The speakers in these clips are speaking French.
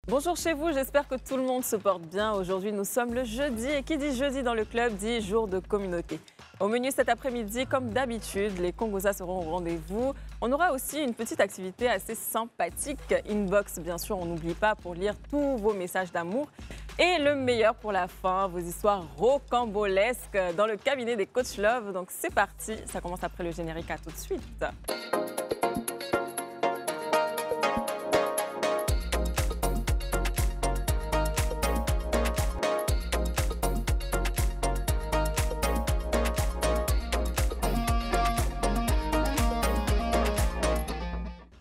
Bonjour chez vous, j'espère que tout le monde se porte bien. Aujourd'hui, nous sommes le jeudi et qui dit jeudi dans le club dit jour de communauté. Au menu cet après-midi, comme d'habitude, les Congosas seront au rendez-vous. On aura aussi une petite activité assez sympathique. Inbox, bien sûr, on n'oublie pas pour lire tous vos messages d'amour. Et le meilleur pour la fin, vos histoires rocambolesques dans le cabinet des Coach Love. Donc c'est parti, ça commence après le générique, à tout de suite.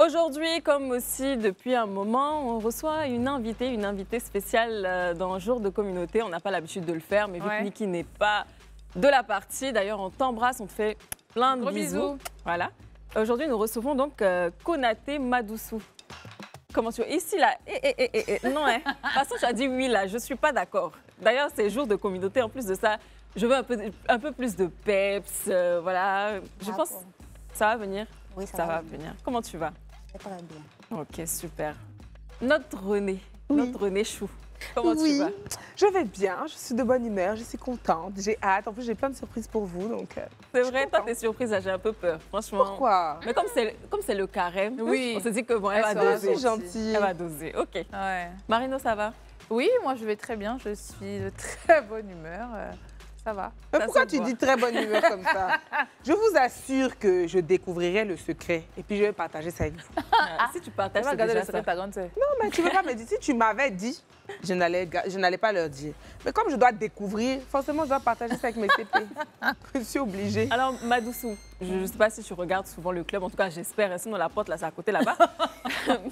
Aujourd'hui, comme aussi depuis un moment, on reçoit une invitée spéciale dans Jour de communauté. On n'a pas l'habitude de le faire, mais vu que Niki n'est pas de la partie, d'ailleurs, on t'embrasse, on te fait plein de bisous. Voilà. Aujourd'hui, nous recevons donc Konaté Madoussou. Comment tu vas? Ici, là, non, hein. De toute façon, tu as dit oui, là, je ne suis pas d'accord. D'ailleurs, c'est Jour de communauté. En plus de ça, je veux un peu plus de peps, voilà. Je pense que ça va venir. Oui, ça va venir. Comment tu vas? Très bien. Ok, super. Notre René Chou. Comment tu vas? Je vais bien, je suis de bonne humeur, je suis contente, j'ai hâte. En plus, j'ai plein de surprises pour vous, donc... C'est vrai, toi, tes surprises, là, j'ai un peu peur, franchement. Pourquoi? Mais comme c'est le carême, on se dit que bon, elle va doser. C'est gentil. Elle va doser, ok. Ouais. Marino, ça va? Oui, moi, je vais très bien, je suis de très bonne humeur. Ça va. Mais pourquoi tu dis très bonne humeur comme ça? Je vous assure que je découvrirai le secret et puis je vais partager ça avec vous. Si tu partages, c'est déjà le secret de ta grande sœur. Non, mais tu ne veux pas me dire. Si tu m'avais dit, je n'allais pas leur dire. Mais comme je dois découvrir, forcément, je dois partager ça avec mes CP. Je suis obligée. Alors, Madoussou, je ne sais pas si tu regardes souvent le club, en tout cas, j'espère. Sinon, la porte, là, c'est à côté, là-bas.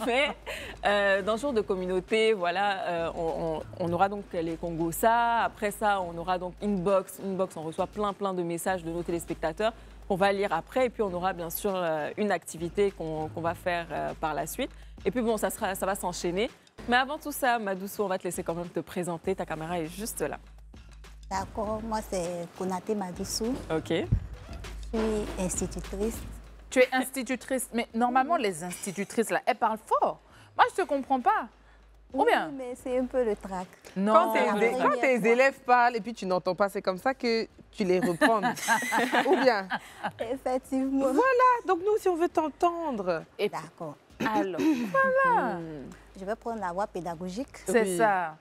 Mais dans Jour de communauté, voilà, on aura donc les Congosas. Après ça, on aura donc Inbox. Inbox, on reçoit plein de messages de nos téléspectateurs qu'on va lire après. Et puis, on aura bien sûr une activité qu'on va faire par la suite. Et puis, bon, ça va s'enchaîner. Mais avant tout ça, Madoussou, on va te laisser quand même te présenter. Ta caméra est juste là. D'accord, moi c'est Konaté Madoussou. Ok. Je suis institutrice. Tu es institutrice, mais normalement, les institutrices, là, elles parlent fort. Moi, je ne te comprends pas. Ou bien? Oui, mais c'est un peu le trac. Non. Quand tes élèves parlent et puis tu n'entends pas, c'est comme ça que tu les reprends. Ou bien? Effectivement. Voilà, donc nous aussi, on veut t'entendre. D'accord. Alors, voilà. Je vais prendre la voie pédagogique. C'est ça.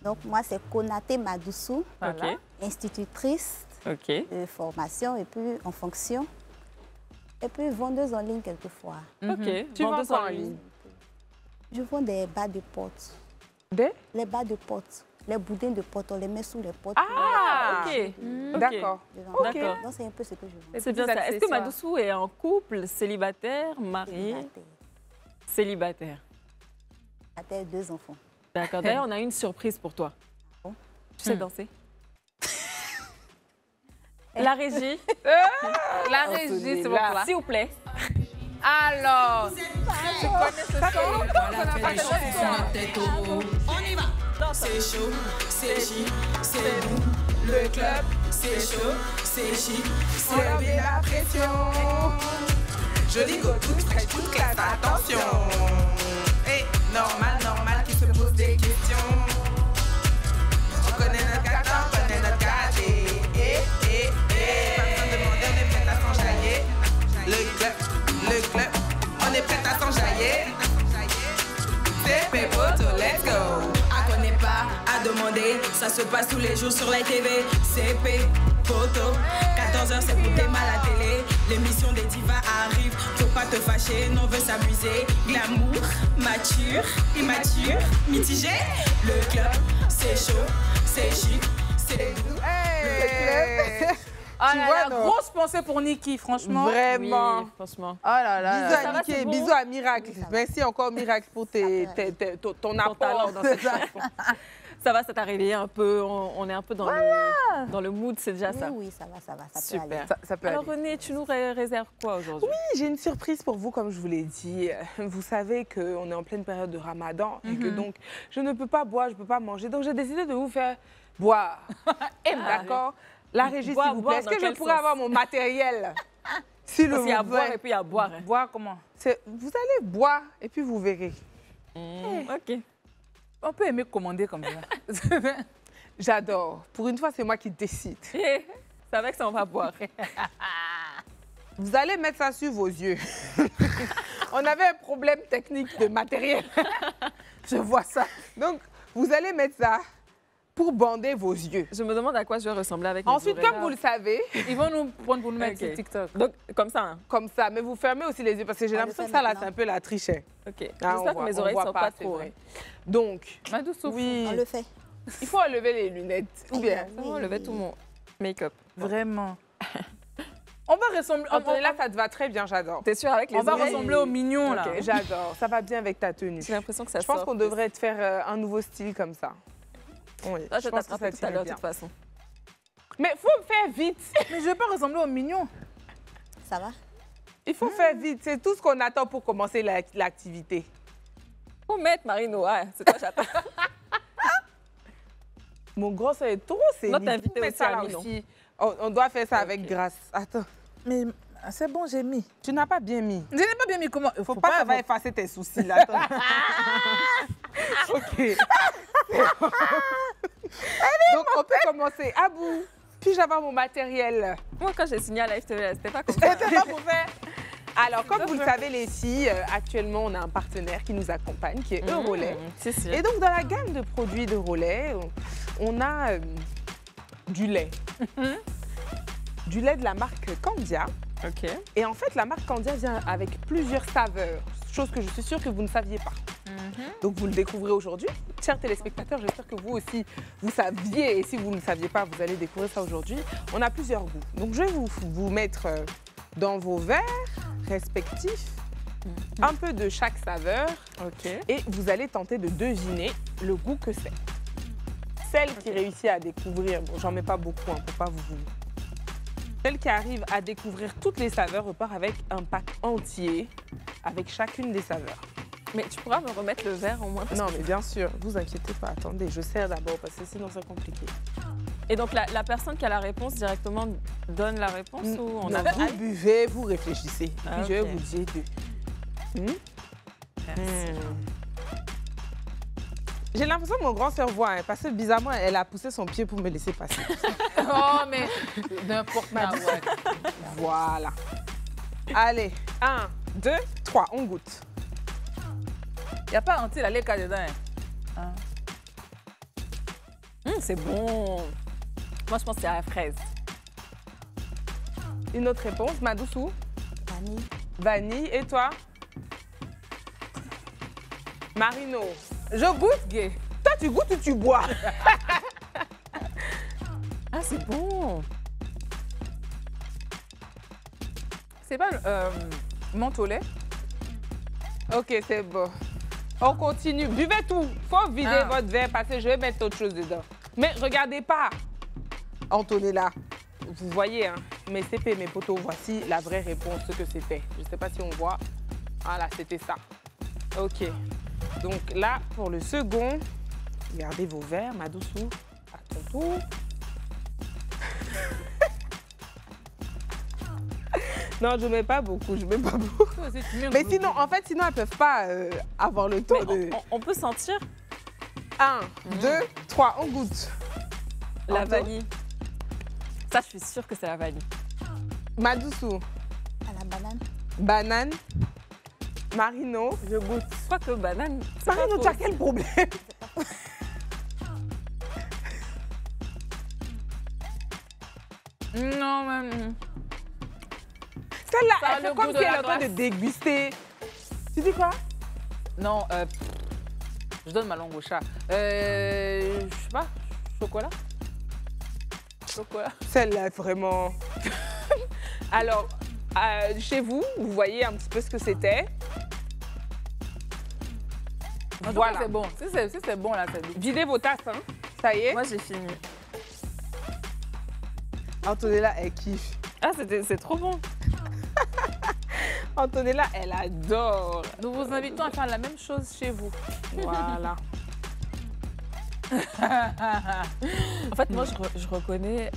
Donc, moi, c'est Konaté Madoussou, Voilà. institutrice Ok. de formation et puis en fonction. Et puis vendeuse en ligne quelquefois. Ok. Tu vends Vendeuse quoi en ligne? Je vends des bas de porte. Les bas de porte. Les boudins de porte, on les met sous les portes. Ah, ok. D'accord. D'accord. Donc, c'est un peu ce que je vends. C'est bien ça. Est-ce que Madoussou est en couple, célibataire, marié? Célibataire. Célibataire, 2 enfants. D'accord. D'ailleurs, on a une surprise pour toi. Bon. Tu sais danser? La régie. La régie, c'est bon. S'il vous plaît. Alors, tu connais ce son? On y va. C'est chaud, c'est chic, c'est doux. Le club, c'est chaud, c'est chic, c'est bien la pression. Joli go, toute fraîche, toute classe, attention. Et normal qui se pose des questions. On connaît notre carton, on connaît notre quartier. Pas besoin de demander, on est prêt à s'enjailler. Le club, on est prêt à s'enjailler. C'est Pépoto, let's go. À connaît pas, à demander, ça se passe tous les jours sur la TV. C'est Pépoto, 14h c'est pour tes mal à la télé. L'émission des divas arrive, faut pas te fâcher, non on veut s'amuser. Glamour, mature, immature, mitigé. Le club, c'est chaud, c'est chic, c'est doux. Le club. Ah Tu là vois, là, non? grosse pensée pour Niki, franchement. Vraiment. Oui, franchement. Oh là là. Bisous là. à va, Niki c'est et bon. bisous à Miracle. Merci encore Miracle pour ton Ton apport talent. dans cette chanson. Ça va, ça t'a réveillé un peu. On est un peu dans le mood, c'est déjà ça. Oui, ça va, ça peut Super. aller. Ça peut Alors aller. René, tu nous réserves quoi aujourd'hui? Oui, j'ai une surprise pour vous, comme je vous l'ai dit. Vous savez qu'on est en pleine période de Ramadan et que donc je ne peux pas boire, je ne peux pas manger. Donc j'ai décidé de vous faire boire. D'accord? La régie, Boire, s'il vous plaît. boire Est-ce dans que je quel pourrais sens? avoir mon matériel? S'il Parce vous qu'il y a à boire plaît. et puis il y a à boire. hein. Boire comment? Vous allez boire et puis vous verrez. Ok. On peut aimer commander comme ça. J'adore. Pour une fois, c'est moi qui décide. C'est avec ça, on va boire. Vous allez mettre ça sur vos yeux. On avait un problème technique de matériel. Je vois ça. Donc, vous allez mettre ça pour bander vos yeux. Je me demande à quoi je vais ressembler avec mes Ensuite, oreilles. comme vous le savez, Ils vont nous prendre pour nous mettre sur TikTok. Donc, comme ça. Hein. comme ça, mais vous fermez aussi les yeux parce que j'ai On l'impression le que fait ça, là, maintenant. c'est un peu la triche. OK. Ah, on J'espère que voit- mes on oreilles ne voit sont pas c'est trop. vrai. Donc, Madou souffle. oui, On le fait. il faut enlever les lunettes. Ou bien, Ça va enlever tout mon make-up. Vraiment. On va ressembler... Antonella, ça te va très bien, j'adore. T'es sûre avec les On va oreilles? ressembler aux mignons, là. Ok, j'adore. Ça va bien avec ta tenue. J'ai l'impression que ça Je pense sort. qu'on devrait te faire un nouveau style comme ça. Oui, Là, je pense que t'attrape ça tout à l'heure, de t'irait toute façon. Mais il faut faire vite. Mais je vais pas ressembler aux mignons. Ça va? Il faut faire vite. C'est tout ce qu'on attend pour commencer l'activité. Faut mettre Marino, ouais, c'est toi j'attends. Mon gros, c'est trop, c'est Notre invité Mets aussi, ça là Ami, non? aussi. On doit faire ça avec grâce. Attends, Mais c'est bon, j'ai mis. tu n'as pas bien mis. Je n'ai pas bien mis comment. Faut pas, ça va effacer tes soucis là. Attends. OK. Donc, on peut commencer. Abou, puis-je avoir mon matériel? Moi, quand j'ai signé à Live TV, c'était pas comme ça. C'était pas pour faire. Alors, comme vous le savez, les filles, actuellement, on a un partenaire qui nous accompagne, qui est Eurolait. C'est sûr. Et donc, dans la gamme de produits d'Eurolait, on a du lait. Du lait de la marque Candia. OK. Et en fait, la marque Candia vient avec plusieurs saveurs, chose que je suis sûre que vous ne saviez pas. Donc, vous le découvrez aujourd'hui. Chers téléspectateurs, j'espère que vous aussi, vous saviez. Et si vous ne le saviez pas, vous allez découvrir ça aujourd'hui. On a plusieurs goûts. Donc, je vais vous mettre dans vos verres respectifs un peu de chaque saveur. OK. Et vous allez tenter de deviner le goût que c'est. Celle qui réussit à découvrir, bon, j'en mets pas beaucoup, hein, pour pas vous... Celle qui arrive à découvrir toutes les saveurs repart avec un pack entier, avec chacune des saveurs. Mais tu pourras me remettre le verre au moins parce Non, que- mais bien sûr, vous inquiétez pas. Attendez, je sers d'abord parce que sinon c'est compliqué. Et donc, la personne qui a la réponse directement donne la réponse ou on Non, a... vous buvez, vous réfléchissez. Et Ah, puis je vais ok. vous dire deux. J'ai l'impression que mon grand cerveau, hein, parce que bizarrement, elle a poussé son pied pour me laisser passer. Oh, mais n'importe quoi. Ouais. Voilà. Allez, 1, 2, 3, on goûte. Il n'y a pas anti la lait dedans. Hein. C'est bon. Moi, je pense que c'est à la fraise. Une autre réponse, Madoussou? Vanille. Vanille. Et toi? Marino. Je goûte, gay. Toi, tu goûtes ou tu bois? Ah, c'est bon. C'est pas menthe au lait. OK, c'est bon. On continue. Buvez tout. Faut vider Ah. votre verre parce que je vais mettre autre chose dedans. Mais regardez pas. Antonella, vous voyez, hein, mes CP, mes potos, voici la vraie réponse, ce que c'était. Je ne sais pas si on voit. Voilà, c'était ça. OK. Donc là, pour le second, regardez vos verres, Madoussou, à ton tour. Non, je ne mets pas beaucoup, je mets pas beaucoup. Toi aussi, tu mets un Mais goût. sinon, en fait, sinon, elles ne peuvent pas avoir le temps Mais de... on peut sentir 1, 2, 3, on goûte. la Anto? vanille. Ça, je suis sûre que c'est la vanille. Madoussou, À la banane. banane. Marino, je goûte. Je crois que banane. c'est Marino, pas tu as faux. quel problème? Non, même. Celle-là, Ça a elle fait le comme goût si de elle est la en train de glace. déguster. Tu dis quoi? Non, je donne ma langue au chat. Je sais pas, chocolat. Chocolat. Celle-là, vraiment. Alors, chez vous, vous voyez un petit peu ce que c'était. En tout cas, Voilà. c'est bon. Si c'est bon, là, c'est bon. Videz vos tasses, hein. Ça y est. Moi, j'ai fini. Antonella, elle kiffe. Ah, c'est trop bon. Antonella, elle adore. Nous vous invitons à faire la même chose chez vous. Voilà. En fait, moi, je reconnais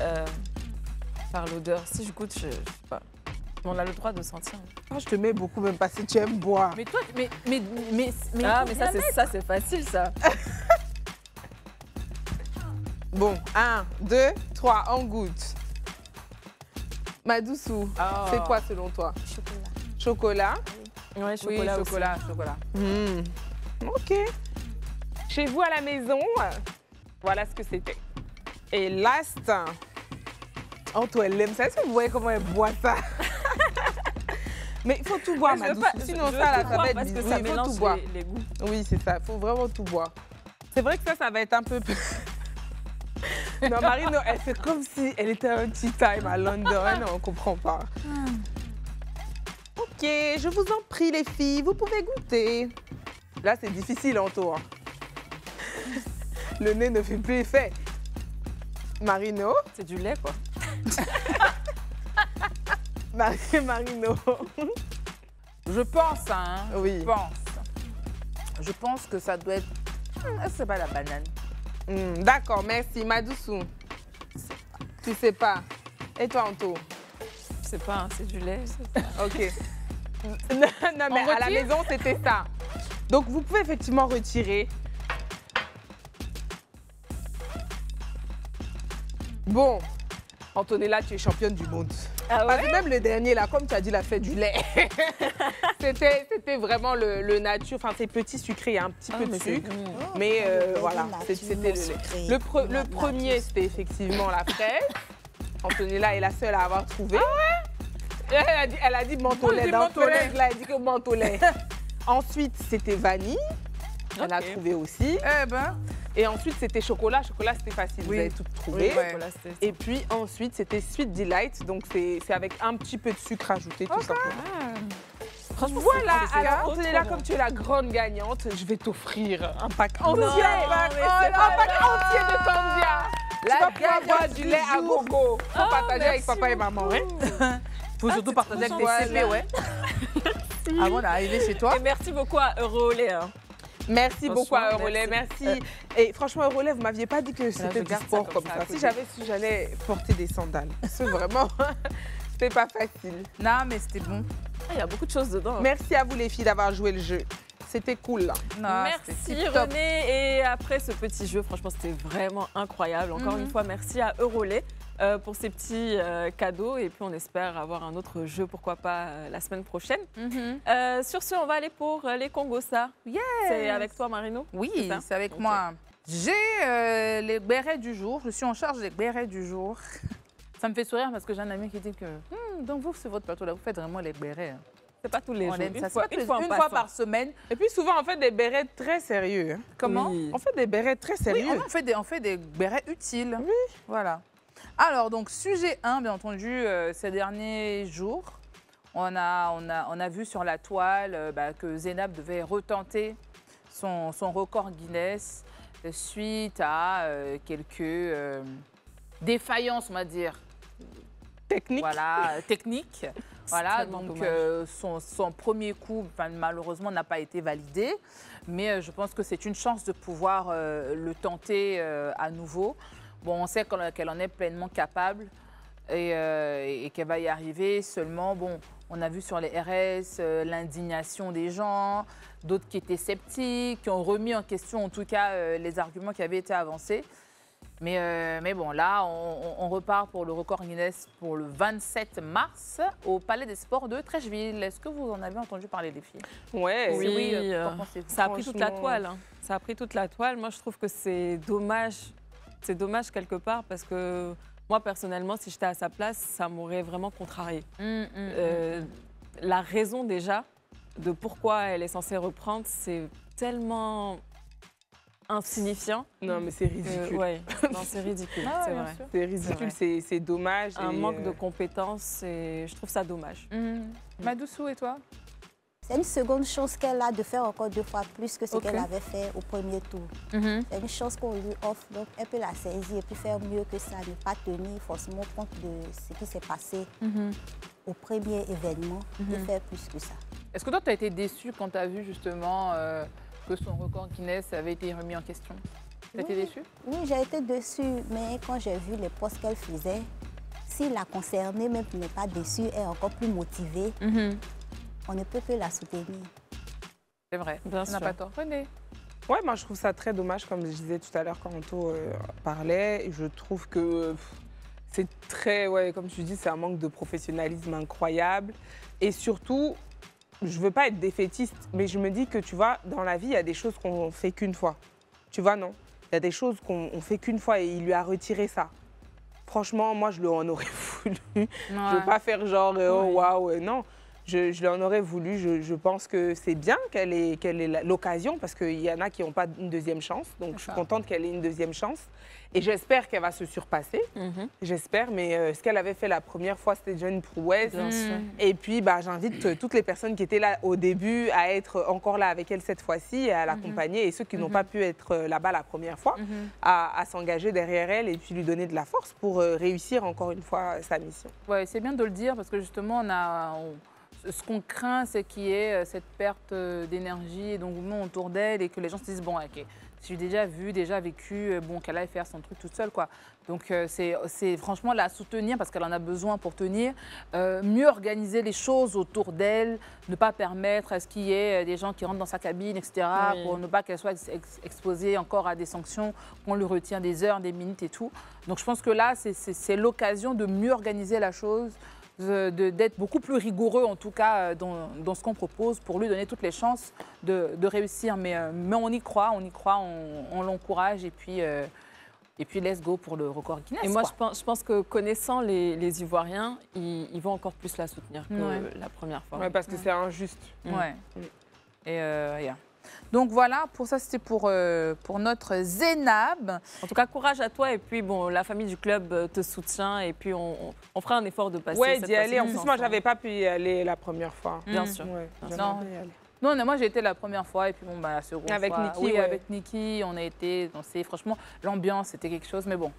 par l'odeur. Si je goûte, je sais pas. On a le droit de sentir. Moi, je te mets beaucoup, même pas si tu aimes boire. Mais toi, mais Ah, mais ça, c'est facile, ça. Bon, 1, 2, 3, on goûte. Madoussou, c'est quoi selon toi? Chocolat. Chocolat? Ouais, chocolat. Oui, chocolat. Ok. Chez vous à la maison, voilà ce que c'était. Et last, Anto, elle aime ça. Est-ce que vous voyez comment elle boit ça? Mais il faut tout boire, Madoussou. Sinon, ça va être bizarre. Ça Il faut mélange tout boire. les goûts. Oui, c'est ça. Il faut vraiment tout boire. C'est vrai que ça va être un peu... Non, Marine, elle fait comme si elle était un tea time à London. Non, on ne comprend pas. Ok, je vous en prie, les filles. Vous pouvez goûter. Là, c'est difficile, Anto. Le nez ne fait plus effet. Marino. C'est du lait, quoi. Marino. Je pense, hein. Oui. Je pense que ça doit être... C'est pas la banane. D'accord, merci. Madoussou. Tu sais pas. Et toi, Anto? Je sais pas, hein, c'est du lait. Ok. Non, mais à la maison, c'était ça. Donc, vous pouvez effectivement retirer. Bon, Antonella, tu es championne du monde. Ah ouais? Parce que même le dernier, là, comme tu as dit, il a fait du lait. C'était vraiment le nature. Enfin, c'est petit sucré, il y a un petit peu de sucre. Mais voilà, c'était le lait. Le premier, c'était effectivement la fraise. Antonella est la seule à avoir trouvé. Ah ouais? Elle a dit mentholait. Dans ton lait, elle a dit que mentholait. Ensuite, c'était vanille. Elle a trouvé aussi. Eh ben. Et ensuite, c'était chocolat. Chocolat, c'était facile. Vous avez tout trouvé. Ouais. Et puis ensuite, c'était Sweet Delight. Donc, c'est avec un petit peu de sucre ajouté, tout simplement. Franchement, Voilà, alors trop Antonella, bon. comme tu es la grande gagnante, je vais t'offrir un pack entier. Non, Un pack entier de Candia. Tu vas pouvoir boire du lait à gogo. Faut partager avec papa et maman. Faut surtout partager avec trop tes CP, ouais. Avant d'arriver chez toi. Et merci beaucoup à Eurolait. Hein. Merci beaucoup à Eurolait, merci. merci. Et franchement, Eurolait, vous ne m'aviez pas dit que c'était du garde sport ça comme comme ça. ça, Si j'avais su, j'allais porter des sandales. C'est vraiment, c'était pas facile. Non, mais c'était bon. Il y a beaucoup de choses dedans. Hein. Merci à vous les filles d'avoir joué le jeu. C'était cool. Non, Merci René. Et après ce petit jeu, franchement, c'était vraiment incroyable. Encore une fois, merci à Eurolait pour ces petits cadeaux. Et puis, on espère avoir un autre jeu, pourquoi pas, la semaine prochaine. Sur ce, on va aller pour les Congosa. Yes. C'est avec toi, Marino? Oui, ça c'est avec Ok. moi. J'ai les bérets du jour. Je suis en charge des bérets du jour. Ça me fait sourire parce que j'ai un ami qui dit que donc vous, c'est votre plateau là, vous faites vraiment les bérets. C'est pas tous les jours. Une en fois passant. par semaine. Et puis souvent, on fait des bérets très sérieux. Comment? Oui. On fait des bérets très sérieux. Oui, on fait des bérets utiles. Oui. Voilà. Alors, donc, sujet 1, bien entendu, ces derniers jours, on a vu sur la toile que Zénab devait retenter son record Guinness suite à quelques défaillances, on va dire. Technique. Voilà, technique. Voilà, donc dommage. son premier coup, malheureusement, n'a pas été validé. Mais je pense que c'est une chance de pouvoir le tenter à nouveau. Bon, on sait qu'elle en est pleinement capable et qu'elle va y arriver. Seulement, bon, on a vu sur les RS l'indignation des gens, d'autres qui étaient sceptiques, qui ont remis en question, en tout cas, les arguments qui avaient été avancés. Mais bon, là, on repart pour le record Guinness pour le 27 mars au Palais des Sports de Trècheville. Est-ce que vous en avez entendu parler, les filles? Ouais. Oui, qu'en pensez-vous? ça a pris toute la toile. Hein. Ça a pris toute la toile. Moi, je trouve que c'est dommage. C'est dommage quelque part parce que moi, personnellement, si j'étais à sa place, ça m'aurait vraiment contrariée. La raison déjà de pourquoi elle est censée reprendre, c'est tellement insignifiant. Non, mais c'est ridicule. Ouais, non, c'est ridicule, Ah, c'est bien vrai. sûr. C'est ridicule, c'est dommage. Un et, manque de compétences et je trouve ça dommage. Madoussou, et toi? C'est une seconde chance qu'elle a de faire encore 2 fois plus que ce Ok. qu'elle avait fait au premier tour. C'est une chance qu'on lui offre, donc elle peut la saisir et puis faire mieux que ça, ne pas tenir forcément compte de ce qui s'est passé au premier événement et faire plus que ça. Est-ce que toi, tu as été déçue quand tu as vu justement que son record Guinness avait été remis en question? Tu as été déçue? Oui, j'ai été déçue, mais quand j'ai vu les postes qu'elle faisait, si la concernée même n'est pas déçue, elle est encore plus motivée, on ne peut que la soutenir. C'est vrai. Bien Tu n'as sûr. pas tort. René? Ouais, moi je trouve ça très dommage, comme je disais tout à l'heure quand Anto parlait. Je trouve que c'est très, ouais, comme tu dis, c'est un manque de professionnalisme incroyable. Et surtout, je veux pas être défaitiste, mais je me dis que, tu vois, dans la vie, il y a des choses qu'on fait qu'une fois. Tu vois, non? Il y a des choses qu'on fait qu'une fois et il lui a retiré ça. Franchement, moi, je lui en aurais voulu. Ouais. Je ne veux pas faire genre, oh waouh, non. Je lui en aurais voulu. Je pense que c'est bien qu'elle ait l'occasion parce qu'il y en a qui n'ont pas une deuxième chance. Donc, je suis contente qu'elle ait une deuxième chance. Et j'espère qu'elle va se surpasser. J'espère, mais ce qu'elle avait fait la première fois, c'était déjà une prouesse. Et puis, bah, j'invite toutes les personnes qui étaient là au début à être encore là avec elle cette fois-ci et à l'accompagner. Et ceux qui n'ont pas pu être là-bas la première fois, à s'engager derrière elle et puis lui donner de la force pour réussir encore une fois sa mission. Ouais, c'est bien de le dire parce que justement, ce qu'on craint, c'est qu'il y ait cette perte d'énergie et d'engouement autour d'elle et que les gens se disent, bon, ok, j'ai déjà vu, déjà vécu, bon, qu'elle aille faire son truc toute seule, quoi. Donc, c'est franchement la soutenir parce qu'elle en a besoin pour tenir. Mieux organiser les choses autour d'elle, ne pas permettre à ce qu'il y ait des gens qui rentrent dans sa cabine, etc., pour ne pas qu'elle soit exposée encore à des sanctions, qu'on lui retient des heures, des minutes et tout. Donc, je pense que là, c'est l'occasion de mieux organiser la chose, d'être beaucoup plus rigoureux, en tout cas, dans ce qu'on propose, pour lui donner toutes les chances de réussir. Mais on y croit, on l'encourage et puis let's go pour le record Guinness. Et moi, je pense que connaissant les Ivoiriens, ils vont encore plus la soutenir que la première fois. Ouais, parce que c'est injuste. Ouais. Et yeah. Donc voilà, pour ça, c'était pour notre Zénab. En tout cas, courage à toi. Et puis, bon, la famille du club te soutient. Et puis, on fera un effort de passer. Ouais, d'y aller. En plus, moi, je n'avais pas pu y aller la première fois. Bien sûr. Ouais, non, moi, j'ai été la première fois. Et puis, bon, bah, la seconde fois. Avec Niki, oui, avec Niki, on a été dansé. Franchement, l'ambiance, c'était quelque chose. Mais bon,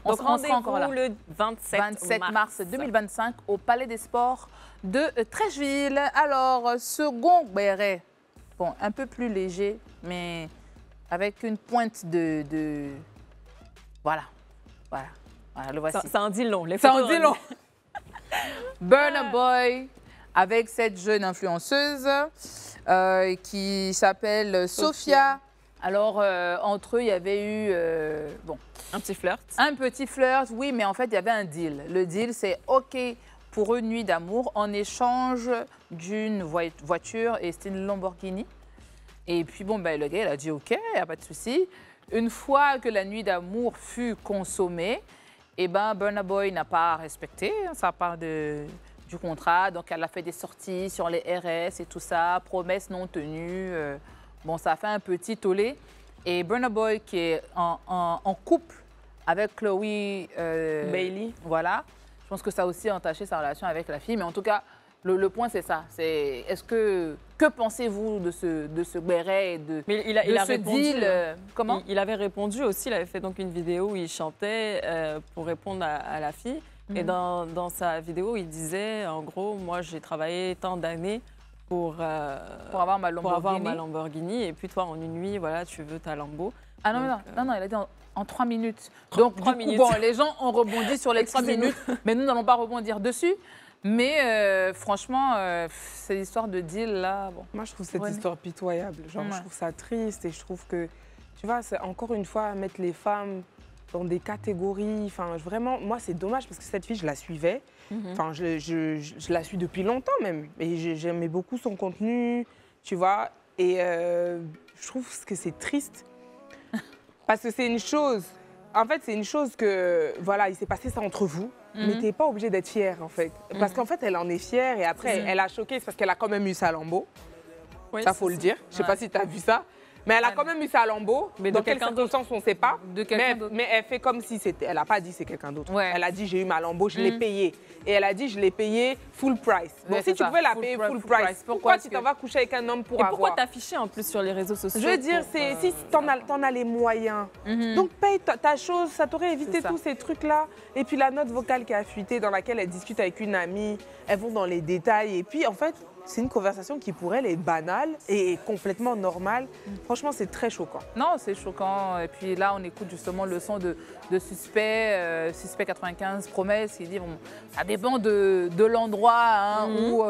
on sera encore là. Le 27 mars 2025 au Palais des Sports de Treichville. Alors, second béret. Bon, un peu plus léger, mais avec une pointe de... Voilà, le voici. Ça en dit long. Ça en dit long. Burna Boy, avec cette jeune influenceuse qui s'appelle Sophia. Alors, entre eux, il y avait eu... un petit flirt. Un petit flirt, oui, mais en fait, il y avait un deal. Le deal, c'est OK pour une nuit d'amour en échange d'une voiture et c'était une Lamborghini. Et puis, bon, ben, le gars, il a dit OK, il n'y a pas de souci. Une fois que la nuit d'amour fut consommée, eh ben, Burna Boy n'a pas respecté sa part du contrat. Donc, elle a fait des sorties sur les RS et tout ça, promesses non tenues. Bon, ça a fait un petit tollé. Et Burna Boy, qui est en couple avec Chloé Bailey. Voilà. Je pense que ça a aussi entaché sa relation avec la fille. Mais en tout cas, le point, c'est ça. Que pensez-vous de ce béret et de ce répondu, deal Comment il avait répondu aussi. Il avait fait donc une vidéo où il chantait pour répondre à la fille. Et dans sa vidéo, il disait, en gros, moi, j'ai travaillé tant d'années pour avoir ma Lamborghini. Et puis toi, en une nuit, voilà, tu veux ta Lambo. Ah non, donc, non, il a dit en 3 minutes. Donc, 3 minutes. Bon, les gens ont rebondi sur les 3 minutes, mais nous n'allons pas rebondir dessus. Mais franchement, cette histoire de deal, là... Bon. Moi, je trouve cette histoire pitoyable. Genre, je trouve ça triste et je trouve que, tu vois, c'est encore une fois mettre les femmes dans des catégories. Enfin, vraiment, moi, c'est dommage parce que cette fille, je la suivais. Enfin, je la suis depuis longtemps même. Et j'aimais beaucoup son contenu, tu vois. Et je trouve que c'est triste. Parce que c'est une chose, en fait, c'est une chose que, voilà, il s'est passé ça entre vous, mais t'es pas obligé d'être fière, en fait. Parce qu'en fait, elle en est fière et après, elle a choqué, c'est parce qu'elle a quand même eu sa Lambo. Oui, ça, faut le dire. Je sais pas si tu as vu ça. Mais elle a quand même eu sa Lambo. Mais dans quelles circonstances, on ne sait pas. Mais elle fait comme si c'était... Elle n'a pas dit c'est quelqu'un d'autre. Ouais. Elle a dit j'ai eu ma Lambo, je l'ai payée. Et elle a dit je l'ai payée full price. Donc si tu pouvais la payer full price, pourquoi tu t'en vas coucher avec un homme pour avoir... Et pourquoi t'afficher en plus sur les réseaux sociaux? Je veux dire, si t'en as les moyens, donc paye ta chose, ça t'aurait évité tous ces trucs-là. Et puis la note vocale qui a fuité, dans laquelle elle discute avec une amie, elles vont dans les détails. Et puis en fait... c'est une conversation qui pour elle est banale et complètement normale. Franchement, c'est très choquant. Non, c'est choquant. Et puis là, on écoute justement le son de Suspect, Suspect 95, Promesse, qui dit, bon, ça dépend de l'endroit hein, où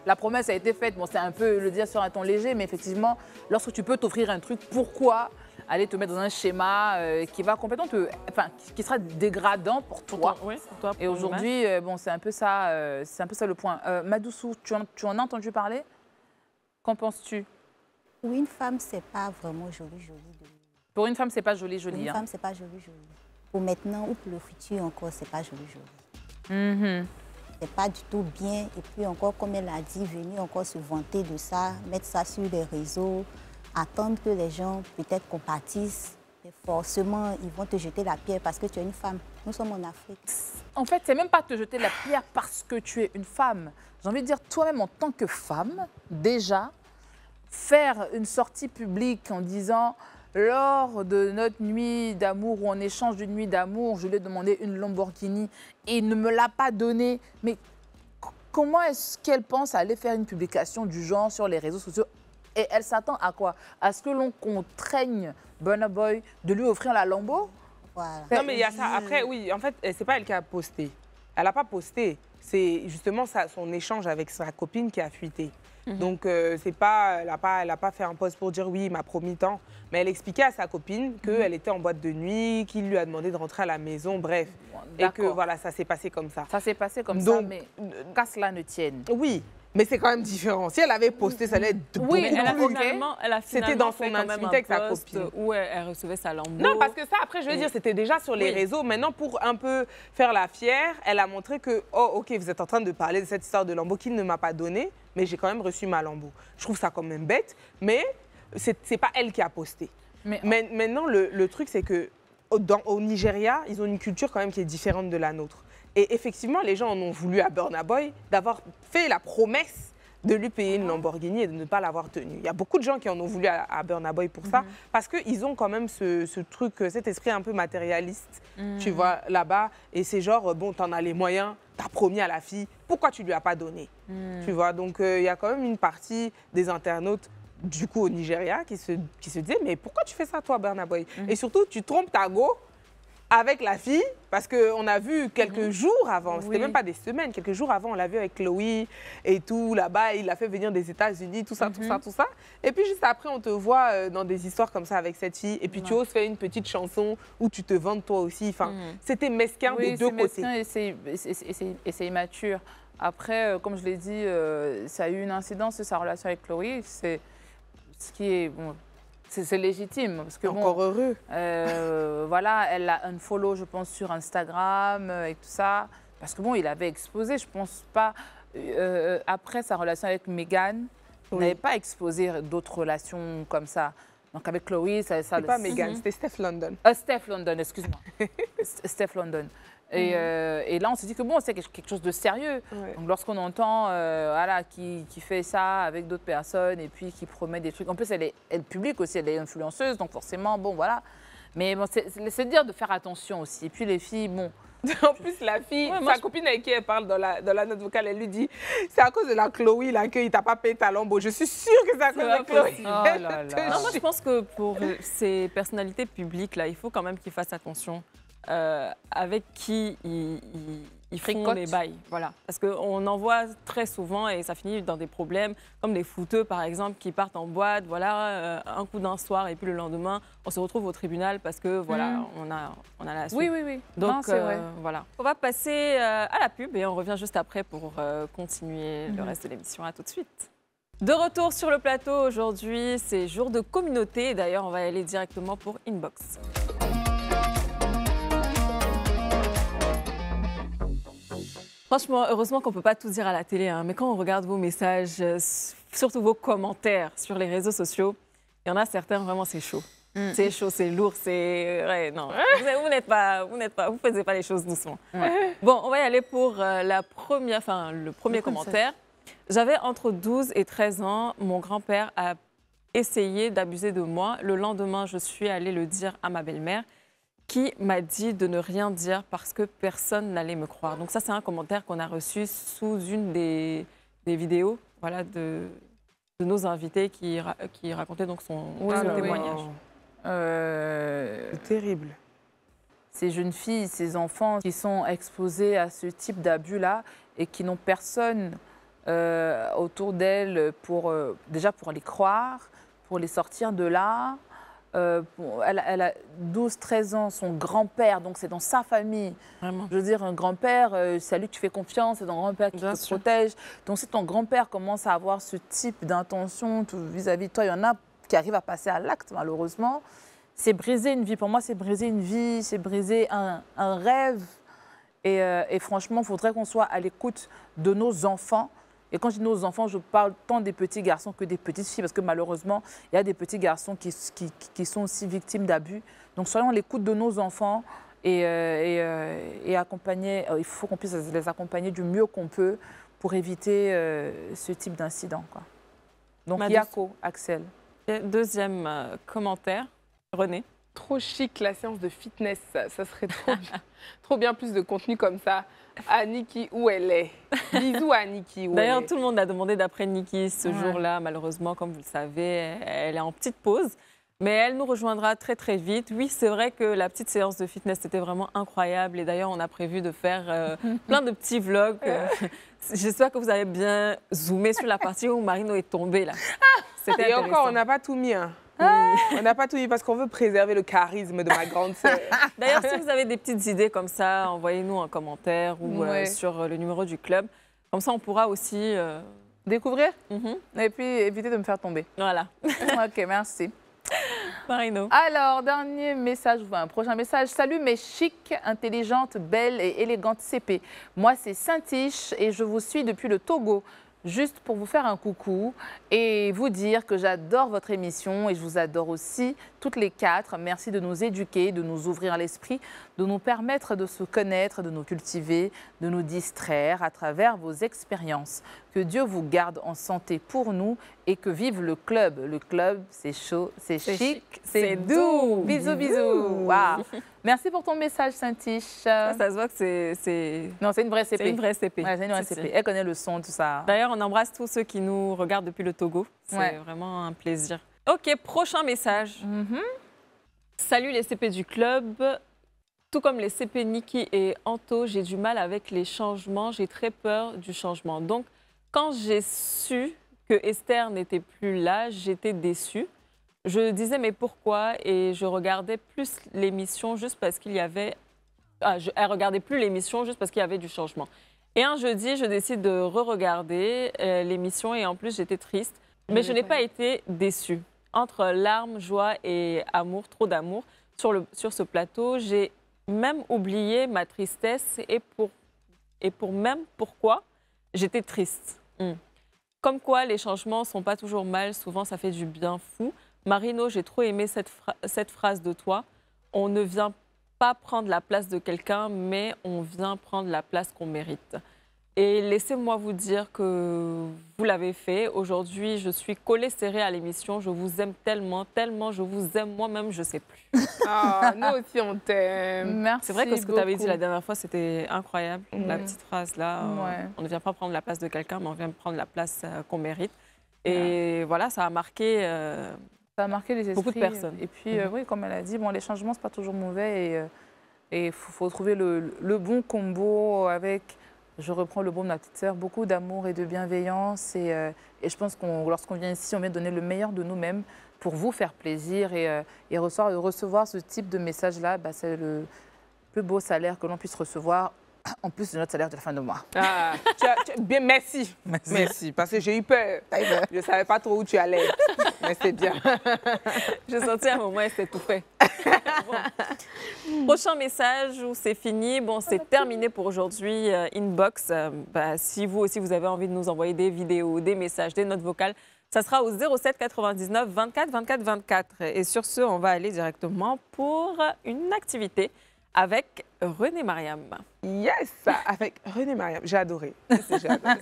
la promesse a été faite. Bon, c'est un peu le dire sur un ton léger, mais effectivement, lorsque tu peux t'offrir un truc, pourquoi aller te mettre dans un schéma qui va complètement qui sera dégradant pour toi. Et aujourd'hui, bon, c'est un peu ça le point. Madoussou, tu en as entendu parler? Qu'en penses-tu? Pour une femme, c'est pas vraiment joli. Pour une femme, c'est pas joli. Pour une femme, c'est pas joli. Pour maintenant ou pour le futur encore, c'est pas joli. C'est pas du tout bien. Et puis encore, comme elle a dit, venir encore se vanter de ça, mettre ça sur les réseaux, attendre que les gens peut-être compatissent. Et forcément, ils vont te jeter la pierre parce que tu es une femme. Nous sommes en Afrique. En fait, c'est même pas te jeter la pierre parce que tu es une femme. J'ai envie de dire, toi-même, en tant que femme, déjà, faire une sortie publique en disant « Lors de notre nuit d'amour ou en échange d'une nuit d'amour, je lui ai demandé une Lamborghini et il ne me l'a pas donnée. » Mais comment est-ce qu'elle pense à aller faire une publication du genre sur les réseaux sociaux? Et elle s'attend à quoi? À ce que l'on contraigne Burna Boy de lui offrir la Lambo? Voilà. Non, mais il y a ça. Après, oui, en fait, c'est pas elle qui a posté. Elle n'a pas posté. C'est justement son échange avec sa copine qui a fuité. Donc, c'est pas, elle n'a pas fait un post pour dire oui, il m'a promis tant. Mais elle expliquait à sa copine qu'elle était en boîte de nuit, qu'il lui a demandé de rentrer à la maison, bref. Et que voilà, ça s'est passé comme ça. Ça s'est passé comme ça, mais qu'à cela ne tienne. Oui. Mais c'est quand même différent. Si elle avait posté, ça allait être beaucoup elle a plus finalement C'était dans son fait quand même intimité avec sa un post copine. où elle recevait sa lambeau. Non, parce que ça, après, je veux dire, c'était déjà sur les réseaux. Maintenant, pour un peu faire la fière, elle a montré que, oh, OK, vous êtes en train de parler de cette histoire de lambeau qu'il ne m'a pas donnée, mais j'ai quand même reçu ma lambeau. Je trouve ça quand même bête, mais c'est pas elle qui a posté. Mais maintenant, le truc, c'est que au Nigeria, ils ont une culture quand même qui est différente de la nôtre. Et effectivement, les gens en ont voulu à Burna Boy d'avoir fait la promesse de lui payer une Lamborghini et de ne pas l'avoir tenue. Il y a beaucoup de gens qui en ont voulu à Burna Boy pour ça, parce qu'ils ont quand même ce truc, cet esprit un peu matérialiste, tu vois, là-bas. Et c'est genre, bon, t'en as les moyens, t'as promis à la fille, pourquoi tu lui as pas donné? Tu vois, donc il y a quand même une partie des internautes, du coup, au Nigeria, qui se disaient, mais pourquoi tu fais ça, toi, Burna Boy? Et surtout, tu trompes ta go avec la fille, parce qu'on a vu quelques jours avant, c'était même pas des semaines, quelques jours avant, on l'a vu avec Chloé et tout, là-bas, il l'a fait venir des États-Unis, tout ça, tout ça, tout ça. Et puis juste après, on te voit dans des histoires comme ça avec cette fille, et puis tu oses faire une petite chanson où tu te vantes toi aussi. Enfin, c'était mesquin des deux côtés. Et c'est immature. Après, comme je l'ai dit, ça a eu une incidence, sa relation avec Chloé, c'est ce qui est... Bon, c'est légitime. Parce que, encore heureux. Voilà, elle a unfollow, je pense, sur Instagram et tout ça. Parce que bon, il avait exposé, je pense pas... après sa relation avec Meghan, il n'avait pas exposé d'autres relations comme ça. Donc avec Chloé, ça... C'est pas Meghan, c'était Steph London. Steph London, excuse-moi. Steph London. Et là, on s'est dit que bon, c'est quelque chose de sérieux. Ouais. Donc, lorsqu'on entend voilà, qui fait ça avec d'autres personnes et puis qui promet des trucs. En plus, elle est publique aussi, elle est influenceuse, donc forcément, bon, voilà. Mais bon, c'est dire de faire attention aussi. Et puis, les filles, bon. En plus, la fille, sa copine avec qui elle parle dans la note vocale, elle lui dit c'est à cause de la Chloé là qu'il t'a pas payé ta lambeau. Je suis sûre que c'est à cause de Chloé. Oh là là. Non, moi, je pense que pour ces personnalités publiques là, il faut quand même qu'ils fassent attention. Avec qui ils font les bails. Voilà. Parce qu'on en voit très souvent et ça finit dans des problèmes, comme les footeux, par exemple, qui partent en boîte, voilà, un coup d'un soir et puis le lendemain, on se retrouve au tribunal parce que, voilà, on a la suite. Oui. Donc, voilà. On va passer à la pub et on revient juste après pour continuer le reste de l'émission. À tout de suite. De retour sur le plateau aujourd'hui, c'est jour de communauté. D'ailleurs, on va aller directement pour Inbox. Franchement, heureusement qu'on ne peut pas tout dire à la télé, hein, mais quand on regarde vos messages, surtout vos commentaires sur les réseaux sociaux, il y en a certains, vraiment, c'est chaud. C'est chaud, c'est lourd, c'est... Ouais, non, vous faisiez pas les choses doucement. Ouais. Bon, on va y aller pour le premier commentaire. J'avais entre 12 et 13 ans, mon grand-père a essayé d'abuser de moi. Le lendemain, je suis allée le dire à ma belle-mère, qui m'a dit de ne rien dire parce que personne n'allait me croire. Donc ça, c'est un commentaire qu'on a reçu sous une des vidéos voilà, de nos invités qui racontait donc son témoignage. C'est terrible. Ces jeunes filles, ces enfants qui sont exposés à ce type d'abus-là et qui n'ont personne autour d'elles déjà pour les croire, pour les sortir de là. Elle a 12-13 ans, son grand-père, donc c'est dans sa famille. Vraiment. Je veux dire, un grand-père, c'est à lui que tu fais confiance, c'est ton grand-père qui te protège. Donc si ton grand-père commence à avoir ce type d'intention vis-à-vis de toi, il y en a qui arrivent à passer à l'acte, malheureusement. C'est briser une vie. Pour moi, c'est briser une vie, c'est briser un rêve. Et franchement, il faudrait qu'on soit à l'écoute de nos enfants. Et quand je dis nos enfants, je parle tant des petits garçons que des petites filles, parce que malheureusement, il y a des petits garçons qui sont aussi victimes d'abus. Donc soyons à l'écoute de nos enfants et accompagner. Il faut qu'on puisse les accompagner du mieux qu'on peut pour éviter ce type d'incident, quoi. Donc Yako, Axel. Deuxième commentaire, René. Trop chic la séance de fitness, ça serait trop bien plus de contenu comme ça. Aniki, où elle est? Bisous à Aniki. D'ailleurs, tout le monde a demandé d'après Niki ce jour-là. Malheureusement, comme vous le savez, elle est en petite pause. Mais elle nous rejoindra très, très vite. Oui, c'est vrai que la petite séance de fitness était vraiment incroyable. Et d'ailleurs, on a prévu de faire plein de petits vlogs. J'espère que vous avez bien zoomé sur la partie où Marino est tombée, là. Et encore, on n'a pas tout mis, hein. Oui. On n'a pas tout mis parce qu'on veut préserver le charisme de ma grande sœur. D'ailleurs, si vous avez des petites idées comme ça, envoyez-nous un commentaire ou sur le numéro du club. Comme ça, on pourra aussi... découvrir et puis éviter de me faire tomber. Voilà. OK, merci. Marino. Alors, dernier message, un prochain message. Salut mes chics, intelligentes, belles et élégantes CP. Moi, c'est Saint-Tiche et je vous suis depuis le Togo. Juste pour vous faire un coucou et vous dire que j'adore votre émission et je vous adore aussi toutes les quatre. Merci de nous éduquer, de nous ouvrir l'esprit, de nous permettre de se connaître, de nous cultiver, de nous distraire à travers vos expériences. Que Dieu vous garde en santé pour nous et que vive le club. Le club, c'est chaud, c'est chic, c'est doux. Bisous, bisous. Wow. Merci pour ton message, Saint-Tiche. Ça se voit que c'est... Non, c'est une vraie CP. C'est une vraie CP. Ouais, c'est une vraie CP. Elle connaît le son, tout ça. D'ailleurs, on embrasse tous ceux qui nous regardent depuis le Togo. C'est vraiment un plaisir. OK, prochain message. Salut les CP du club. Tout comme les CP Niki et Anto, j'ai du mal avec les changements. J'ai très peur du changement. Donc, quand j'ai su que Esther n'était plus là, j'étais déçue. Je disais mais pourquoi? Et je regardais plus l'émission juste parce qu'il y avait... elle regardait plus l'émission juste parce qu'il y avait du changement. Et un jeudi, je décide de re-regarder l'émission et en plus, j'étais triste. Mais je n'ai pas été déçue. Entre larmes, joie et amour, trop d'amour, sur ce plateau, j'ai même oublié ma tristesse et pour même pourquoi j'étais triste. Comme quoi, les changements ne sont pas toujours mal, souvent ça fait du bien fou. Marino, j'ai trop aimé cette phrase de toi. On ne vient pas prendre la place de quelqu'un, mais on vient prendre la place qu'on mérite. Et laissez-moi vous dire que vous l'avez fait. Aujourd'hui, je suis collée serrée à l'émission. Je vous aime tellement, tellement, je vous aime moi-même, je ne sais plus. Nous aussi, on t'aime. Merci. C'est vrai que ce que tu avais dit la dernière fois, c'était incroyable. La petite phrase-là, on ne vient pas prendre la place de quelqu'un, mais on vient prendre la place qu'on mérite. Et voilà, ça a marqué... ça a marqué les esprits. Beaucoup de personnes. Et puis, oui, comme elle a dit, bon, les changements, ce n'est pas toujours mauvais. Et il faut trouver le bon combo avec... Je reprends le mot de ma petite sœur, beaucoup d'amour et de bienveillance. Et je pense que lorsqu'on vient ici, on vient donner le meilleur de nous-mêmes pour vous faire plaisir. Et recevoir ce type de message-là, c'est le plus beau salaire que l'on puisse recevoir, en plus de notre salaire de la fin de mois. Ah, bien, merci. Merci, parce que j'ai eu peur. Je ne savais pas trop où tu allais. Mais c'est bien. J'ai senti à un moment, c'est tout fait. Bon. Prochain message où c'est fini. Bon, c'est terminé pour aujourd'hui. Inbox, si vous aussi, vous avez envie de nous envoyer des vidéos, des messages, des notes vocales, ça sera au 07 99 24 24 24. Et sur ce, on va aller directement pour une activité avec René Mariam. Yes, avec René Mariam. J'ai adoré. J'ai adoré.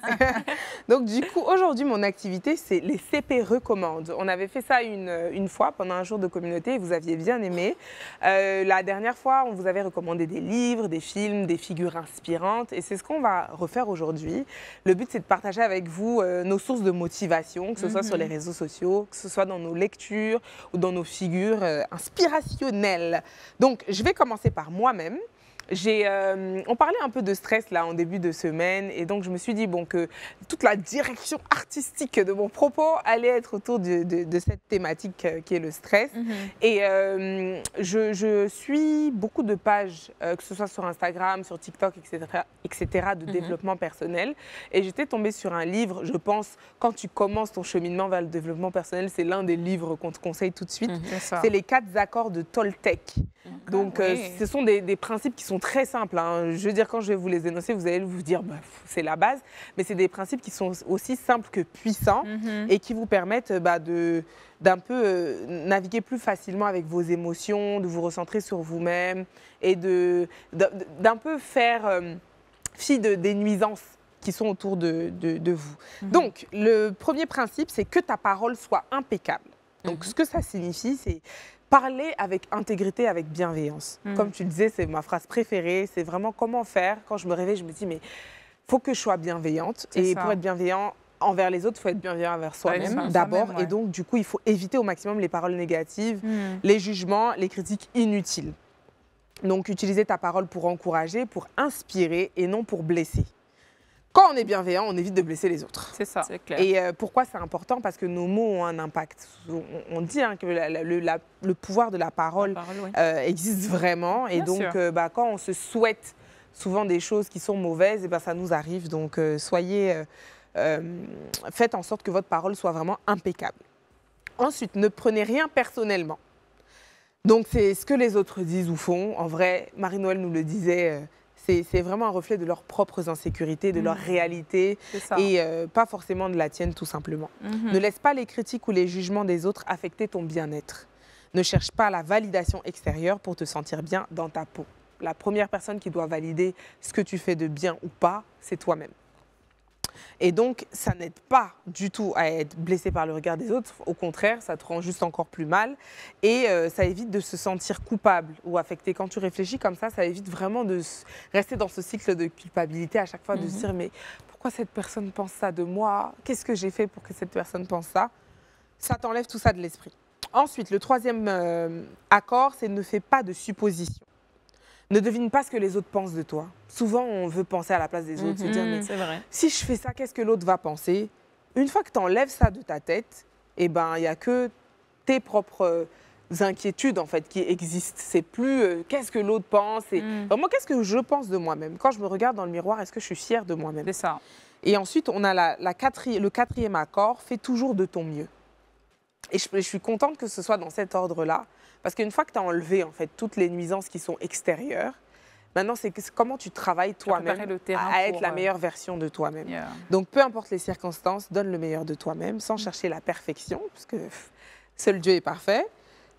Donc, du coup, aujourd'hui, mon activité, c'est les CP recommandent. On avait fait ça une fois pendant un jour de communauté et vous aviez bien aimé. La dernière fois, on vous avait recommandé des livres, des films, des figures inspirantes et c'est ce qu'on va refaire aujourd'hui. Le but, c'est de partager avec vous nos sources de motivation, que ce soit sur les réseaux sociaux, que ce soit dans nos lectures ou dans nos figures inspirationnelles. Donc, je vais commencer par moi-même. On parlait un peu de stress là en début de semaine et donc je me suis dit bon, que toute la direction artistique de mon propos allait être autour de cette thématique qui est le stress. Et je suis beaucoup de pages, que ce soit sur Instagram, sur TikTok, etc. de développement personnel. Et j'étais tombée sur un livre, je pense, quand tu commences ton cheminement vers le développement personnel, c'est l'un des livres qu'on te conseille tout de suite. C'est les 4 accords de Toltec. Donc, ce sont des principes qui sont très simples. Hein. Je veux dire, quand je vais vous les énoncer, vous allez vous dire, bah, c'est la base. Mais c'est des principes qui sont aussi simples que puissants et qui vous permettent d'un peu naviguer plus facilement avec vos émotions, de vous recentrer sur vous-même et d'un peu faire fi des nuisances qui sont autour de vous. Donc, le premier principe, c'est que ta parole soit impeccable. Donc, ce que ça signifie, c'est parler avec intégrité, avec bienveillance. Comme tu le disais, c'est ma phrase préférée. C'est vraiment comment faire. Quand je me réveille, je me dis, mais il faut que je sois bienveillante. Et pour être bienveillant envers les autres, il faut être bienveillant envers soi-même d'abord. Et donc, du coup, il faut éviter au maximum les paroles négatives, les jugements, les critiques inutiles. Donc, utiliser ta parole pour encourager, pour inspirer et non pour blesser. Quand on est bienveillant, on évite de blesser les autres. C'est ça, c'est clair. Et pourquoi c'est important? Parce que nos mots ont un impact. On dit que le pouvoir de la parole, existe vraiment. Et donc, quand on se souhaite souvent des choses qui sont mauvaises, ça nous arrive. Donc, faites en sorte que votre parole soit vraiment impeccable. Ensuite, ne prenez rien personnellement. Donc, c'est ce que les autres disent ou font. En vrai, Marie-Noël nous le disait... C'est vraiment un reflet de leurs propres insécurités, de leur réalité et pas forcément de la tienne tout simplement. Ne laisse pas les critiques ou les jugements des autres affecter ton bien-être. Ne cherche pas la validation extérieure pour te sentir bien dans ta peau. La première personne qui doit valider ce que tu fais de bien ou pas, c'est toi-même. Et donc, ça n'aide pas du tout à être blessé par le regard des autres. Au contraire, ça te rend juste encore plus mal. Et ça évite de se sentir coupable ou affecté. Quand tu réfléchis comme ça évite vraiment de rester dans ce cycle de culpabilité à chaque fois, de se dire, mais pourquoi cette personne pense ça de moi? Qu'est-ce que j'ai fait pour que cette personne pense ça? Ça t'enlève tout ça de l'esprit. Ensuite, le troisième accord, c'est ne fais pas de suppositions. Ne devine pas ce que les autres pensent de toi. Souvent, on veut penser à la place des autres, se dire, mais si je fais ça, qu'est-ce que l'autre va penser? Une fois que tu enlèves ça de ta tête, il n'y a que tes propres inquiétudes en fait, qui existent. C'est plus qu'est-ce que l'autre pense et vraiment qu'est-ce que je pense de moi-même. Quand je me regarde dans le miroir, est-ce que je suis fière de moi-même? C'est ça. Et ensuite, on a le quatrième accord, fais toujours de ton mieux. Et je suis contente que ce soit dans cet ordre-là. Parce qu'une fois que tu as enlevé en fait, toutes les nuisances qui sont extérieures, maintenant, c'est comment tu travailles toi-même à être la meilleure version de toi-même. Donc, peu importe les circonstances, donne le meilleur de toi-même sans chercher la perfection, parce que seul Dieu est parfait.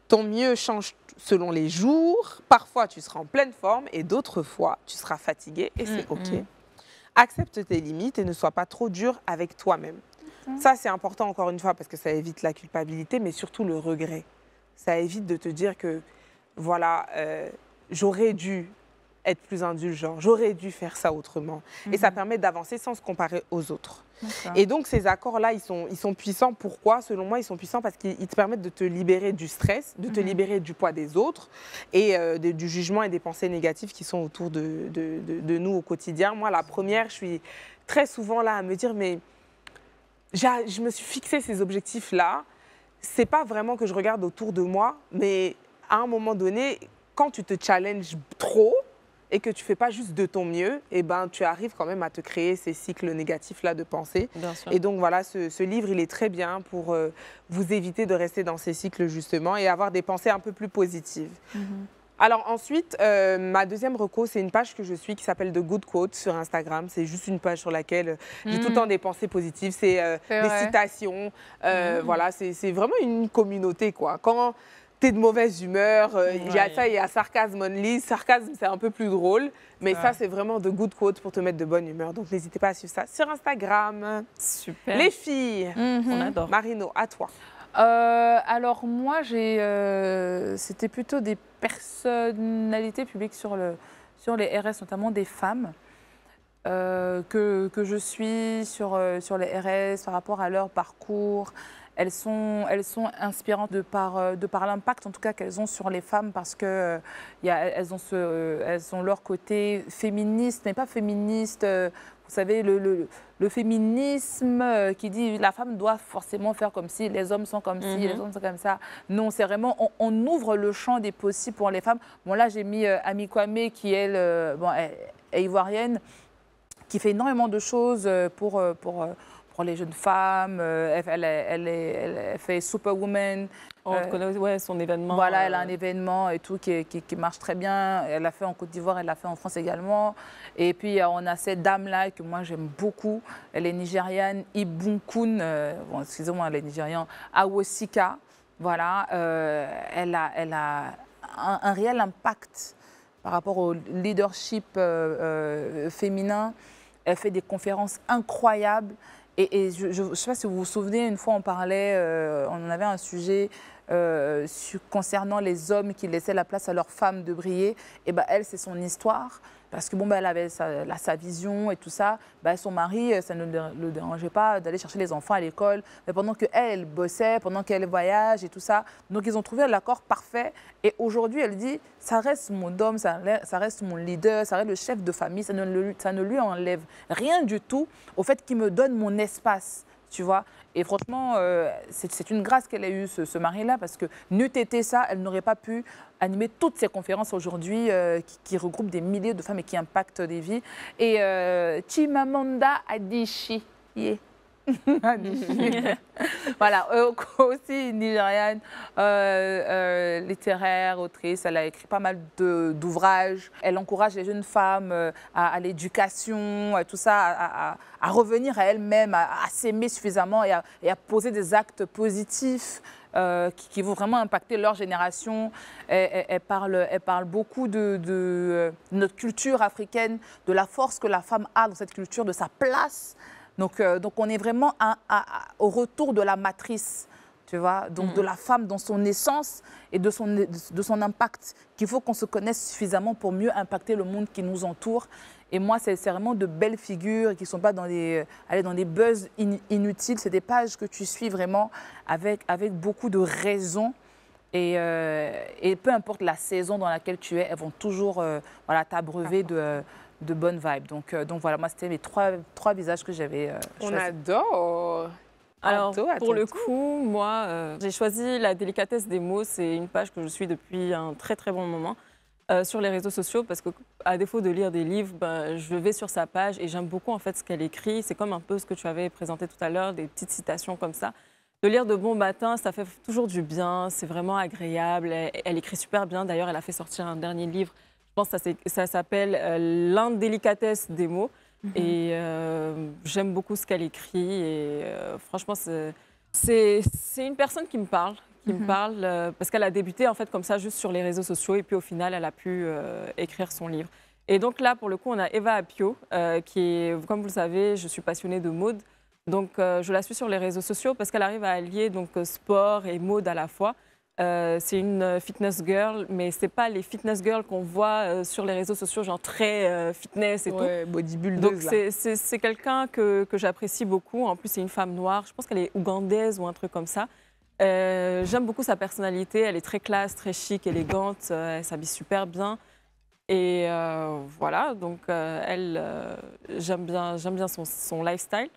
Ton mieux change selon les jours. Parfois, tu seras en pleine forme et d'autres fois, tu seras fatigué et c'est OK. Accepte tes limites et ne sois pas trop dur avec toi-même. Ça, c'est important encore une fois parce que ça évite la culpabilité, mais surtout le regret. Ça évite de te dire que, voilà, j'aurais dû être plus indulgent, j'aurais dû faire ça autrement. Et ça permet d'avancer sans se comparer aux autres. Et donc, ces accords-là, ils sont puissants. Pourquoi? Selon moi, ils sont puissants parce qu'ils te permettent de te libérer du stress, de te libérer du poids des autres et du jugement et des pensées négatives qui sont autour de nous au quotidien. Moi, la première, je suis très souvent là à me dire, mais je me suis fixé ces objectifs-là. C'est pas vraiment que je regarde autour de moi, mais à un moment donné, quand tu te challenges trop et que tu fais pas juste de ton mieux, tu arrives quand même à te créer ces cycles négatifs-là de pensée. Et donc voilà, ce livre, il est très bien pour vous éviter de rester dans ces cycles justement et avoir des pensées un peu plus positives. Alors ensuite, ma deuxième reco, c'est une page que je suis qui s'appelle The Good Quotes sur Instagram. C'est juste une page sur laquelle j'ai tout le temps des pensées positives, c'est des citations. Voilà, c'est vraiment une communauté, quoi. t'es de mauvaise humeur. Il y a ça, il y a sarcasme only. Sarcasme, c'est un peu plus drôle. Mais ça, c'est vraiment de good quotes pour te mettre de bonne humeur. Donc, n'hésitez pas à suivre ça sur Instagram. Super. Les filles, On adore. Marino, à toi. Alors moi, c'était plutôt des personnalités publiques sur les RS, notamment des femmes, que je suis sur les RS par rapport à leur parcours. Elles sont inspirantes de par l'impact, en tout cas, qu'elles ont sur les femmes, parce que elles ont leur côté féministe, mais pas féministe. Vous savez, le féminisme qui dit la femme doit forcément faire comme si, les hommes sont comme si, les hommes sont comme ça. Non, c'est vraiment, on ouvre le champ des possibles pour les femmes. Bon, là, j'ai mis Ami Kwame, qui, elle, est ivoirienne, qui fait énormément de choses pour les jeunes femmes. Elle fait Superwoman. On connaît son événement. Voilà, elle a un événement et tout qui marche très bien. Elle l'a fait en Côte d'Ivoire, elle l'a fait en France également. Et puis, on a cette dame-là que moi, j'aime beaucoup. Elle est nigériane, Ibunkun, excusez-moi, elle est nigériane, Awosika. Voilà, elle a un réel impact par rapport au leadership féminin. Elle fait des conférences incroyables. Et je ne sais pas si vous vous souvenez, une fois on parlait, on en avait un sujet concernant les hommes qui laissaient la place à leurs femmes de briller. Et ben elle, c'est son histoire. Parce que elle avait sa vision et tout ça. Son mari, ça ne le dérangeait pas d'aller chercher les enfants à l'école. Mais pendant qu'elle bossait, pendant qu'elle voyage et tout ça. Donc, ils ont trouvé l'accord parfait. Et aujourd'hui, elle dit, ça reste mon homme, ça reste mon leader, ça reste le chef de famille. Ça ne lui enlève rien du tout au fait qu'il me donne mon espace. Tu vois. Et franchement, c'est une grâce qu'elle ait eu ce mari-là, parce que n'eût été ça, elle n'aurait pas pu animer toutes ces conférences aujourd'hui qui regroupent des milliers de femmes et qui impactent des vies. Et Chimamanda Adichie. Yeah. Voilà, aussi nigériane, littéraire, autrice. Elle a écrit pas mal d'ouvrages. Elle encourage les jeunes femmes à l'éducation, tout ça, à revenir à elles-mêmes, à s'aimer suffisamment et à poser des actes positifs qui vont vraiment impacter leur génération. Elle parle beaucoup de notre culture africaine, de la force que la femme a dans cette culture, de sa place. Donc on est vraiment au retour de la matrice, tu vois, donc de la femme dans son essence et de son impact, qu'il faut qu'on se connaisse suffisamment pour mieux impacter le monde qui nous entoure. Et moi, c'est vraiment de belles figures qui ne sont pas dans des buzz inutiles. C'est des pages que tu suis vraiment avec beaucoup de raison. Et peu importe la saison dans laquelle tu es, elles vont toujours t'abreuver de bonnes vibes. Donc voilà, moi, c'était mes trois visages que j'avais choisis. On adore. Alors, pour le coup, moi, j'ai choisi La délicatesse des mots. C'est une page que je suis depuis un très, très bon moment sur les réseaux sociaux, parce qu'à défaut de lire des livres, je vais sur sa page et j'aime beaucoup en fait ce qu'elle écrit. C'est comme un peu ce que tu avais présenté tout à l'heure, des petites citations comme ça. De lire de bon matin, ça fait toujours du bien, c'est vraiment agréable. Elle écrit super bien. D'ailleurs, elle a fait sortir un dernier livre. Je pense que ça s'appelle L'indélicatesse des mots. Et j'aime beaucoup ce qu'elle écrit. Et franchement, c'est une personne qui me parle. Parce qu'elle a débuté en fait comme ça, juste sur les réseaux sociaux. Et puis au final, elle a pu écrire son livre. Et donc là, pour le coup, on a Eva Apio, qui est, comme vous le savez, je suis passionnée de mode. Donc, je la suis sur les réseaux sociaux parce qu'elle arrive à allier donc, sport et mode à la fois. C'est une fitness girl, mais ce n'est pas les fitness girls qu'on voit sur les réseaux sociaux, genre très fitness et tout. Bodybuildeuse. Donc, c'est quelqu'un que j'apprécie beaucoup. En plus, c'est une femme noire. Je pense qu'elle est ougandaise ou un truc comme ça. J'aime beaucoup sa personnalité. Elle est très classe, très chic, élégante. Elle s'habille super bien. Et voilà, donc j'aime bien son lifestyle.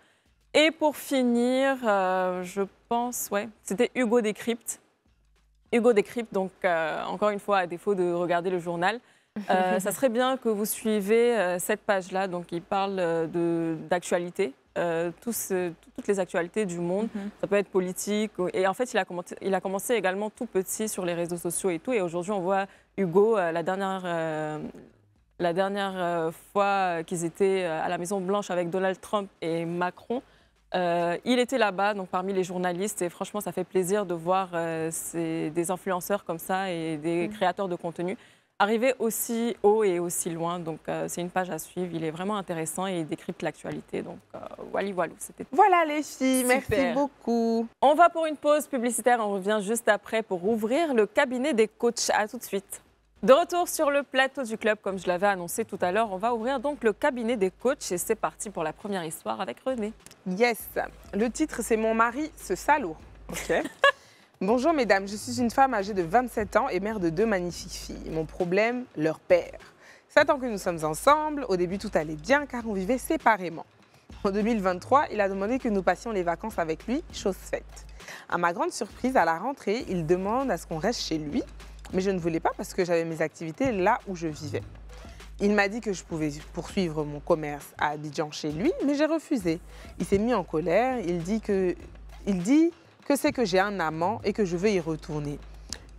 Et pour finir, je pense, c'était Hugo Décrypte. Hugo Décrypte, donc encore une fois, à défaut de regarder le journal, ça serait bien que vous suivez cette page-là. Donc, il parle d'actualité, toutes les actualités du monde. Ça peut être politique. Et en fait, il a commencé également tout petit sur les réseaux sociaux et tout. Et aujourd'hui, on voit Hugo, la dernière fois qu'ils étaient à la Maison-Blanche avec Donald Trump et Macron. Il était là-bas, donc parmi les journalistes, et franchement, ça fait plaisir de voir des influenceurs comme ça et des créateurs de contenu arriver aussi haut et aussi loin. Donc, c'est une page à suivre. Il est vraiment intéressant et il décrypte l'actualité. Donc, walou, c'était Voilà les filles, super. Merci beaucoup. On va pour une pause publicitaire. On revient juste après pour ouvrir le cabinet des coachs. À tout de suite. De retour sur le plateau du club, comme je l'avais annoncé tout à l'heure, on va ouvrir donc le cabinet des coachs et c'est parti pour la première histoire avec René. Yes. Le titre, c'est Mon mari, ce salaud. OK. Bonjour mesdames, je suis une femme âgée de 27 ans et mère de 2 magnifiques filles. Mon problème, leur père. 7 ans que nous sommes ensemble, au début tout allait bien car on vivait séparément. En 2023, il a demandé que nous passions les vacances avec lui, chose faite. À ma grande surprise, à la rentrée, il demande à ce qu'on reste chez lui, mais je ne voulais pas parce que j'avais mes activités là où je vivais. Il m'a dit que je pouvais poursuivre mon commerce à Abidjan chez lui, mais j'ai refusé. Il s'est mis en colère, il dit que c'est que j'ai un amant et que je veux y retourner.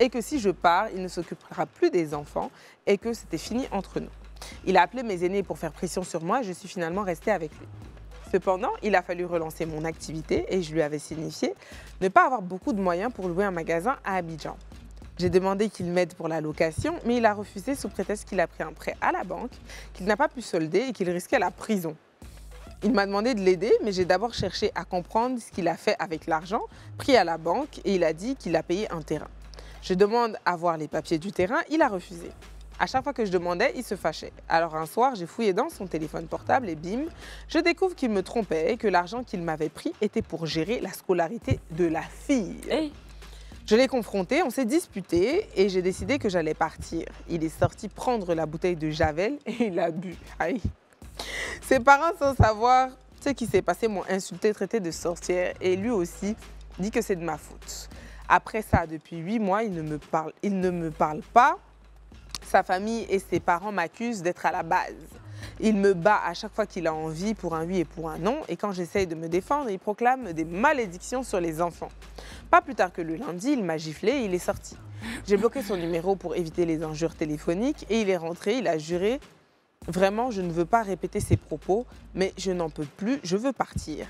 Et que si je pars, il ne s'occupera plus des enfants et que c'était fini entre nous. Il a appelé mes aînés pour faire pression sur moi et je suis finalement restée avec lui. Cependant, il a fallu relancer mon activité et je lui avais signifié ne pas avoir beaucoup de moyens pour louer un magasin à Abidjan. J'ai demandé qu'il m'aide pour la location, mais il a refusé sous prétexte qu'il a pris un prêt à la banque, qu'il n'a pas pu solder et qu'il risquait la prison. Il m'a demandé de l'aider, mais j'ai d'abord cherché à comprendre ce qu'il a fait avec l'argent pris à la banque et il a dit qu'il a payé un terrain. Je demande à voir les papiers du terrain, il a refusé. À chaque fois que je demandais, il se fâchait. Alors un soir, j'ai fouillé dans son téléphone portable et bim, je découvre qu'il me trompait et que l'argent qu'il m'avait pris était pour gérer la scolarité de la fille. Hey. Je l'ai confronté, on s'est disputé et j'ai décidé que j'allais partir. Il est sorti prendre la bouteille de Javel et il a bu. Aïe. Ses parents, sans savoir ce qui s'est passé, m'ont insulté, traité de sorcière et lui aussi dit que c'est de ma faute. Après ça, depuis 8 mois, il ne me parle pas. Sa famille et ses parents m'accusent d'être à la base. Il me bat à chaque fois qu'il a envie pour un oui et pour un non. Et quand j'essaye de me défendre, il proclame des malédictions sur les enfants. Pas plus tard que le lundi, il m'a giflé et il est sorti. J'ai bloqué son numéro pour éviter les injures téléphoniques et il est rentré, il a juré. Vraiment, je ne veux pas répéter ses propos, mais je n'en peux plus, je veux partir.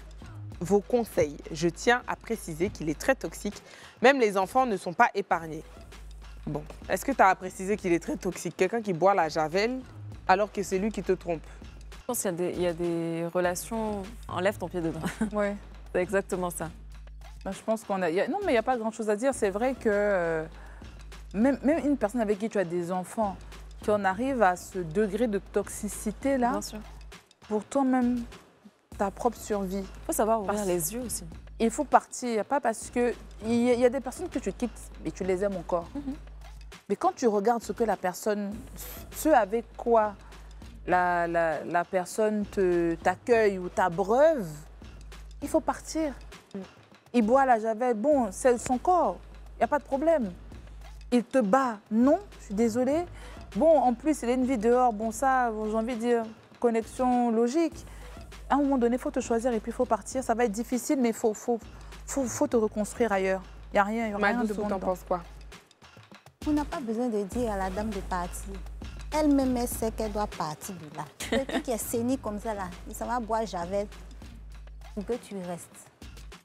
Vos conseils, je tiens à préciser qu'il est très toxique. Même les enfants ne sont pas épargnés. Bon, est-ce que tu as précisé qu'il est très toxique? Quelqu'un qui boit la Javel alors que c'est lui qui te trompe. Je pense qu'il y a des relations... Enlève ton pied dedans. Oui. C'est exactement ça. Ben, je pense qu'on a... Non, mais il n'y a pas grand-chose à dire. C'est vrai que même une personne avec qui tu as des enfants, tu en arrives à ce degré de toxicité-là, Bien sûr. pour toi-même, ta propre survie. Il faut savoir ouvrir les yeux aussi. Il faut partir, pas parce que... Il y a des personnes que tu quittes et tu les aimes encore. Mais quand tu regardes ce que la personne... Ce avec quoi la personne t'accueille ou t'abreuve, il faut partir. Il boit la Javel, bon, c'est son corps, il n'y a pas de problème. Il te bat, non, je suis désolée. Bon, en plus, il a une vie dehors, bon ça, j'ai envie de dire, connexion logique. À un moment donné, il faut te choisir et puis il faut partir. Ça va être difficile, mais il faut te reconstruire ailleurs. Il n'y a rien, de bon t'en dedans. penses quoi? On n'a pas besoin de dire à la dame de partir. Elle-même, elle sait qu'elle doit partir de là. Quelqu'un qui est saigné comme ça, là, ça va boire Javel pour que tu restes.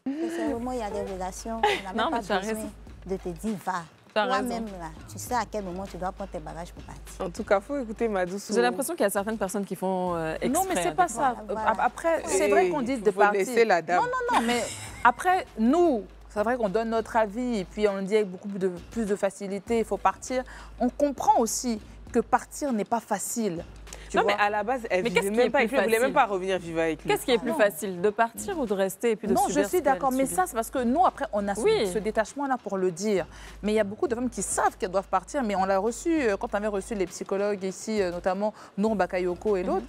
C'est vraiment, il y a des relations, on n'a même pas besoin de te dire va. Toi-même, là, tu sais à quel moment tu dois prendre tes bagages pour partir. En tout cas, il faut écouter Madouce. J'ai l'impression qu'il y a certaines personnes qui font exprès. Non, mais c'est pas ça. Voilà. Après, c'est vrai qu'on dit de partir. Laisser la dame. Non, mais après, nous, c'est vrai qu'on donne notre avis et puis on dit avec beaucoup plus de facilité, il faut partir. On comprend aussi que partir n'est pas facile. Non, mais à la base, elle ne voulait même pas revenir vivre avec lui. Qu'est-ce qui est plus facile, de partir ou de rester et puis de Non, subir je suis d'accord, mais ça, c'est parce que nous, après, on a ce détachement-là pour le dire. Mais il y a beaucoup de femmes qui savent qu'elles doivent partir, mais on l'a reçu, quand on avait reçu les psychologues ici, notamment Nour Bakayoko et l'autre,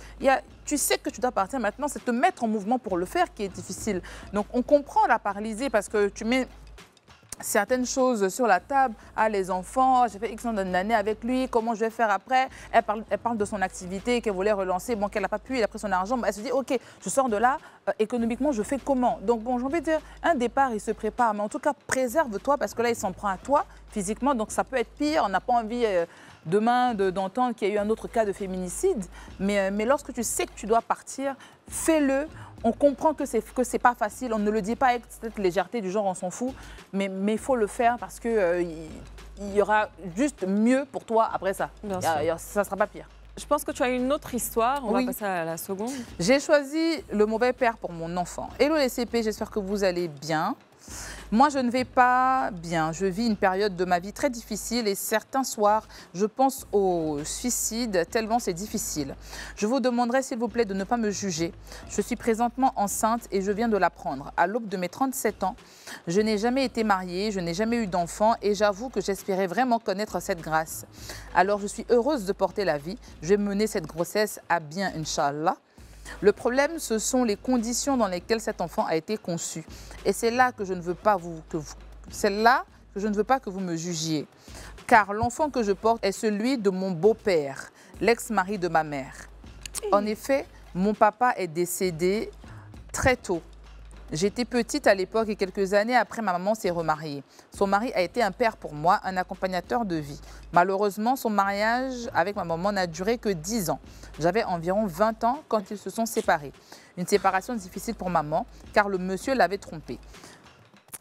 tu sais que tu dois partir maintenant, c'est te mettre en mouvement pour le faire qui est difficile. Donc, on comprend la paralysée parce que tu mets certaines choses sur la table. Ah, les enfants, j'ai fait X nombre d'années avec lui, comment je vais faire après? Elle parle de son activité qu'elle voulait relancer, bon, qu'elle n'a pas pu, elle a pris son argent. Elle se dit, OK, je sors de là, économiquement, je fais comment? Donc, bon, j'ai envie de dire, un départ, il se prépare, mais en tout cas, préserve-toi parce que là, il s'en prend à toi physiquement, donc ça peut être pire. On n'a pas envie demain d'entendre qu'il y a eu un autre cas de féminicide. Mais lorsque tu sais que tu dois partir, fais-le. On comprend que c'est pas facile. On ne le dit pas avec cette légèreté du genre on s'en fout. Mais il faut le faire parce que il y aura juste mieux pour toi après ça. Ça ne sera pas pire. Je pense que tu as une autre histoire. On va passer à la seconde. J'ai choisi le mauvais père pour mon enfant. Hello les CP, j'espère que vous allez bien. Moi, je ne vais pas bien. Je vis une période de ma vie très difficile et certains soirs, je pense au suicide tellement c'est difficile. Je vous demanderai s'il vous plaît de ne pas me juger. Je suis présentement enceinte et je viens de l'apprendre. À l'aube de mes 37 ans, je n'ai jamais été mariée, je n'ai jamais eu d'enfant et j'avoue que j'espérais vraiment connaître cette grâce. Alors, je suis heureuse de porter la vie. Je vais mener cette grossesse à bien, Inch'Allah. Le problème, ce sont les conditions dans lesquelles cet enfant a été conçu. Et c'est là que je ne veux pas que vous me jugiez. Car l'enfant que je porte est celui de mon beau-père, l'ex-mari de ma mère. En effet, mon papa est décédé très tôt. J'étais petite à l'époque et quelques années après, ma maman s'est remariée. Son mari a été un père pour moi, un accompagnateur de vie. Malheureusement, son mariage avec ma maman n'a duré que 10 ans. J'avais environ 20 ans quand ils se sont séparés. Une séparation difficile pour maman, car le monsieur l'avait trompée.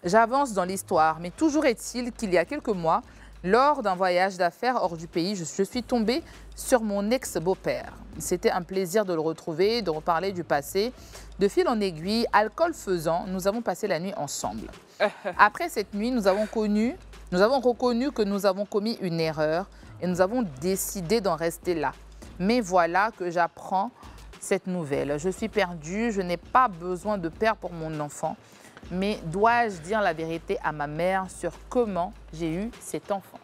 J'avance dans l'histoire, mais toujours est-il qu'il y a quelques mois, lors d'un voyage d'affaires hors du pays, je suis tombée sur mon ex-beau-père. C'était un plaisir de le retrouver, de reparler du passé. De fil en aiguille, alcool faisant, nous avons passé la nuit ensemble. Après cette nuit, nous avons reconnu que nous avons commis une erreur et nous avons décidé d'en rester là. Mais voilà que j'apprends cette nouvelle. Je suis perdue, je n'ai pas besoin de père pour mon enfant. Mais dois-je dire la vérité à ma mère sur comment j'ai eu cet enfant?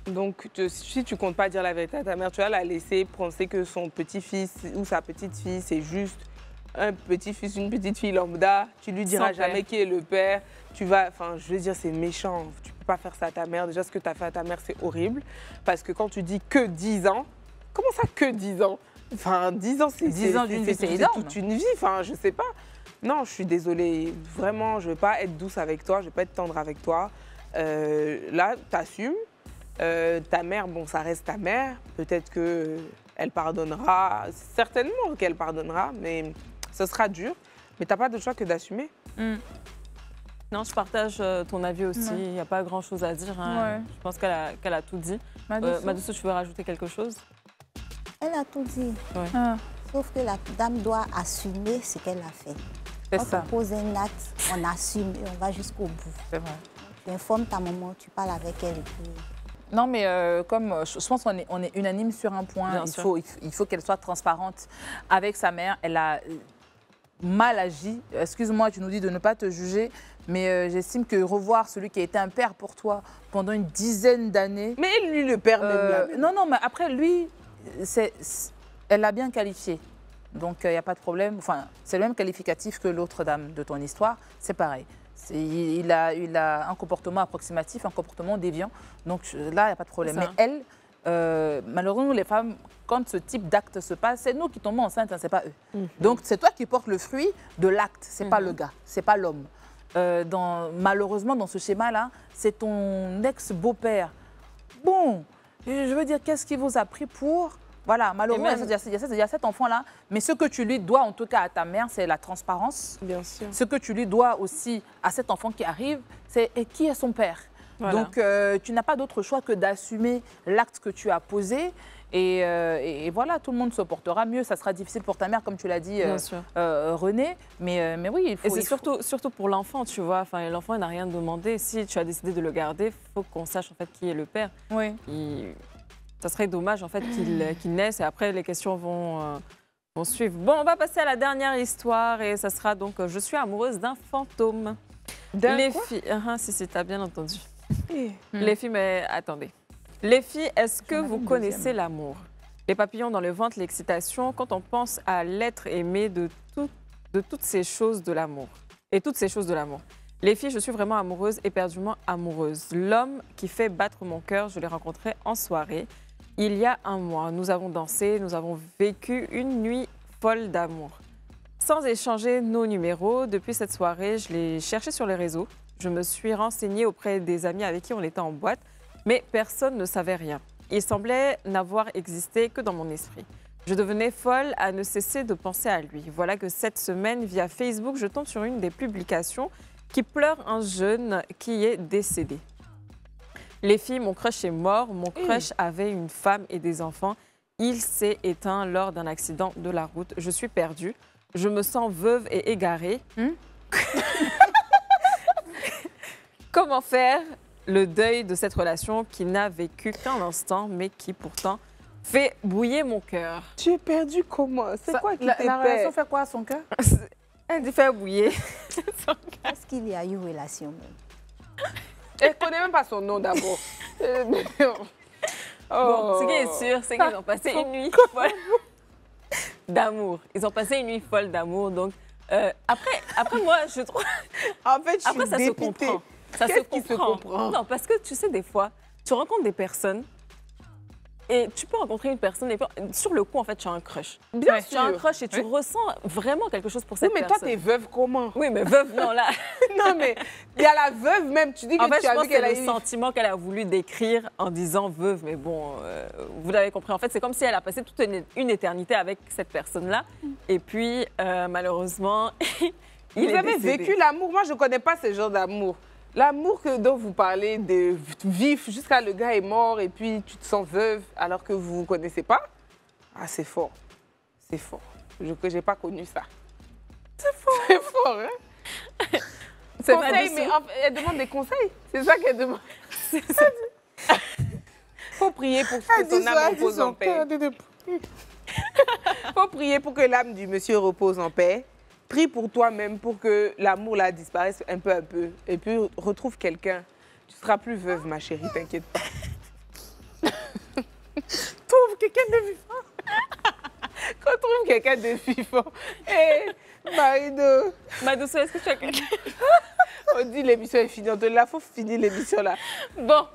Donc, si tu ne comptes pas dire la vérité à ta mère, tu vas la laisser penser que son petit-fils ou sa petite-fille, c'est juste un petit-fils, une petite-fille lambda. Tu lui diras jamais qui est le père. Je veux dire, c'est méchant. Tu ne peux pas faire ça à ta mère. Déjà, ce que tu as fait à ta mère, c'est horrible. Parce que quand tu dis que 10 ans, comment ça que 10 ans? 10 ans, c'est 10 ans d'une vie, c'est énorme. Toute une vie, je sais pas. Non, je suis désolée. Vraiment, je ne vais pas être douce avec toi, je ne vais pas être tendre avec toi. Là, tu assumes. Ta mère, bon, ça reste ta mère. Peut-être qu'elle pardonnera. Certainement qu'elle pardonnera, mais ce sera dur. Mais tu n'as pas de choix que d'assumer. Non, je partage ton avis aussi. Il n'y a pas grand-chose à dire. Hein. Je pense qu'elle a tout dit. Madusso, tu veux rajouter quelque chose? Elle a tout dit. Sauf que la dame doit assumer ce qu'elle a fait. Quand on pose un acte, on assume et on va jusqu'au bout. C'est vrai. Tu informes ta maman, tu parles avec elle. Et puis... Non, mais comme je pense qu'on est unanime sur un point, il faut qu'elle soit transparente avec sa mère. Elle a mal agi. Excuse-moi, tu nous dis de ne pas te juger, mais j'estime que revoir celui qui a été un père pour toi pendant une dizaine d'années... Mais lui, le père même. Non, mais après, lui, elle l'a bien qualifié. Donc, il n'y a pas de problème. Enfin, c'est le même qualificatif que l'autre dame de ton histoire. C'est pareil. Il a un comportement approximatif, un comportement déviant. Donc là, il n'y a pas de problème. Mais elle, malheureusement, les femmes, quand ce type d'acte se passe, c'est nous qui tombons enceintes, hein, ce n'est pas eux. Donc c'est toi qui portes le fruit de l'acte, ce n'est pas le gars, ce n'est pas l'homme. Malheureusement, dans ce schéma-là, c'est ton ex-beau-père. Bon, je veux dire, qu'est-ce qui vous a pris pour... Voilà, malheureusement, il y a cet enfant-là. Mais ce que tu lui dois, en tout cas à ta mère, c'est la transparence. Bien sûr. Ce que tu lui dois aussi à cet enfant qui arrive, c'est qui est son père. Voilà. Donc, tu n'as pas d'autre choix que d'assumer l'acte que tu as posé. Et voilà, tout le monde se portera mieux. Ça sera difficile pour ta mère, comme tu l'as dit, René. Mais oui, il faut... Et c'est surtout pour l'enfant, tu vois. Enfin, l'enfant n'a rien demandé. Si tu as décidé de le garder, il faut qu'on sache en fait qui est le père. Oui. Ça serait dommage en fait qu'il naisse et après les questions vont suivre. Bon, on va passer à la dernière histoire et ça sera donc je suis amoureuse d'un fantôme. Les filles, si, t'as bien entendu. Les filles, mais attendez. Les filles, est-ce que vous connaissez l'amour? Les papillons dans le ventre, l'excitation, quand on pense à l'être aimé de toutes ces choses de l'amour. Et toutes ces choses de l'amour. Les filles, je suis vraiment amoureuse, éperdument amoureuse. L'homme qui fait battre mon cœur, je l'ai rencontré en soirée. Il y a un mois, nous avons dansé, nous avons vécu une nuit folle d'amour. Sans échanger nos numéros, depuis cette soirée, je l'ai cherché sur les réseaux. Je me suis renseignée auprès des amis avec qui on était en boîte, mais personne ne savait rien. Il semblait n'avoir existé que dans mon esprit. Je devenais folle à ne cesser de penser à lui. Voilà que cette semaine, via Facebook, je tombe sur une des publications qui pleure un jeune qui est décédé. Les filles, mon crush est mort. Mon crush avait une femme et des enfants. Il s'est éteint lors d'un accident de la route. Je suis perdue. Je me sens veuve et égarée. Comment faire le deuil de cette relation qui n'a vécu qu'un instant, mais qui pourtant fait bouillir mon cœur? Tu es perdu comment? C'est quoi qui La t'épelle? relation fait quoi à son cœur? Elle dit faire bouillir. Est-ce qu'il y a eu relation même? Elle ne connaît même pas son nom d'abord. Bon, ce qui est sûr, c'est qu'ils ont passé une nuit folle d'amour. Ils ont passé une nuit folle d'amour. Donc, après, moi, je trouve... En fait, je Après, suis ça se dépitée. comprend. Ça Qu'est-ce qui se comprend? Non, parce que tu sais, des fois, tu rencontres des personnes et tu peux rencontrer une personne et sur le coup, en fait, tu as un crush. Bien Tu as un sûr. crush et tu ressens vraiment quelque chose pour Oui, cette mais toi, personne. t'es veuve comment? Oui, mais veuve, non, là... Non, mais il y a la veuve même. Tu dis que En fait, tu je as pense vu que c'est qu'elle a le eu... sentiment qu'elle a voulu décrire en disant veuve, mais bon, vous l'avez compris. En fait, c'est comme si elle a passé toute une éternité avec cette personne-là. Et puis, malheureusement, il Vous est avez décédé. vécu l'amour? Moi, je ne connais pas ce genre d'amour. L'amour dont vous parlez, de vif, jusqu'à le gars est mort et puis tu te sens veuve alors que vous ne connaissez pas. Ah, c'est fort. C'est fort. Je n'ai pas connu ça. C'est fort. C'est fort, hein? C'est Conseil, mais elle demande des conseils. C'est ça qu'elle demande. Faut prier pour que son âme repose en paix. Faut prier pour que l'âme du monsieur repose en paix. Prie pour toi-même pour que l'amour là disparaisse un peu. Et puis retrouve quelqu'un. Tu seras plus veuve, ma chérie, t'inquiète pas. Trouve quelqu'un de vivant. Retrouve quelqu'un de vivant. Hé, Marido. Madoussou, est-ce que tu as quelqu'un? On dit l'émission est finie. Il faut finir l'émission là. Bon,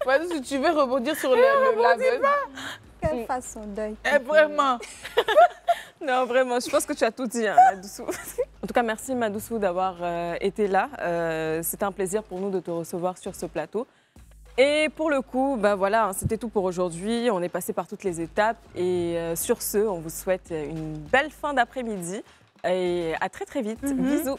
Madoussou, tu veux rebondir sur la veuve? Qu'elle fasse son deuil. Vraiment. non, vraiment, je pense que tu as tout dit, hein, Madoussou. En tout cas, merci Madoussou d'avoir été là. C'était un plaisir pour nous de te recevoir sur ce plateau. Et pour le coup, ben voilà, c'était tout pour aujourd'hui. On est passé par toutes les étapes. Et sur ce, on vous souhaite une belle fin d'après-midi. Et à très, très vite. Bisous.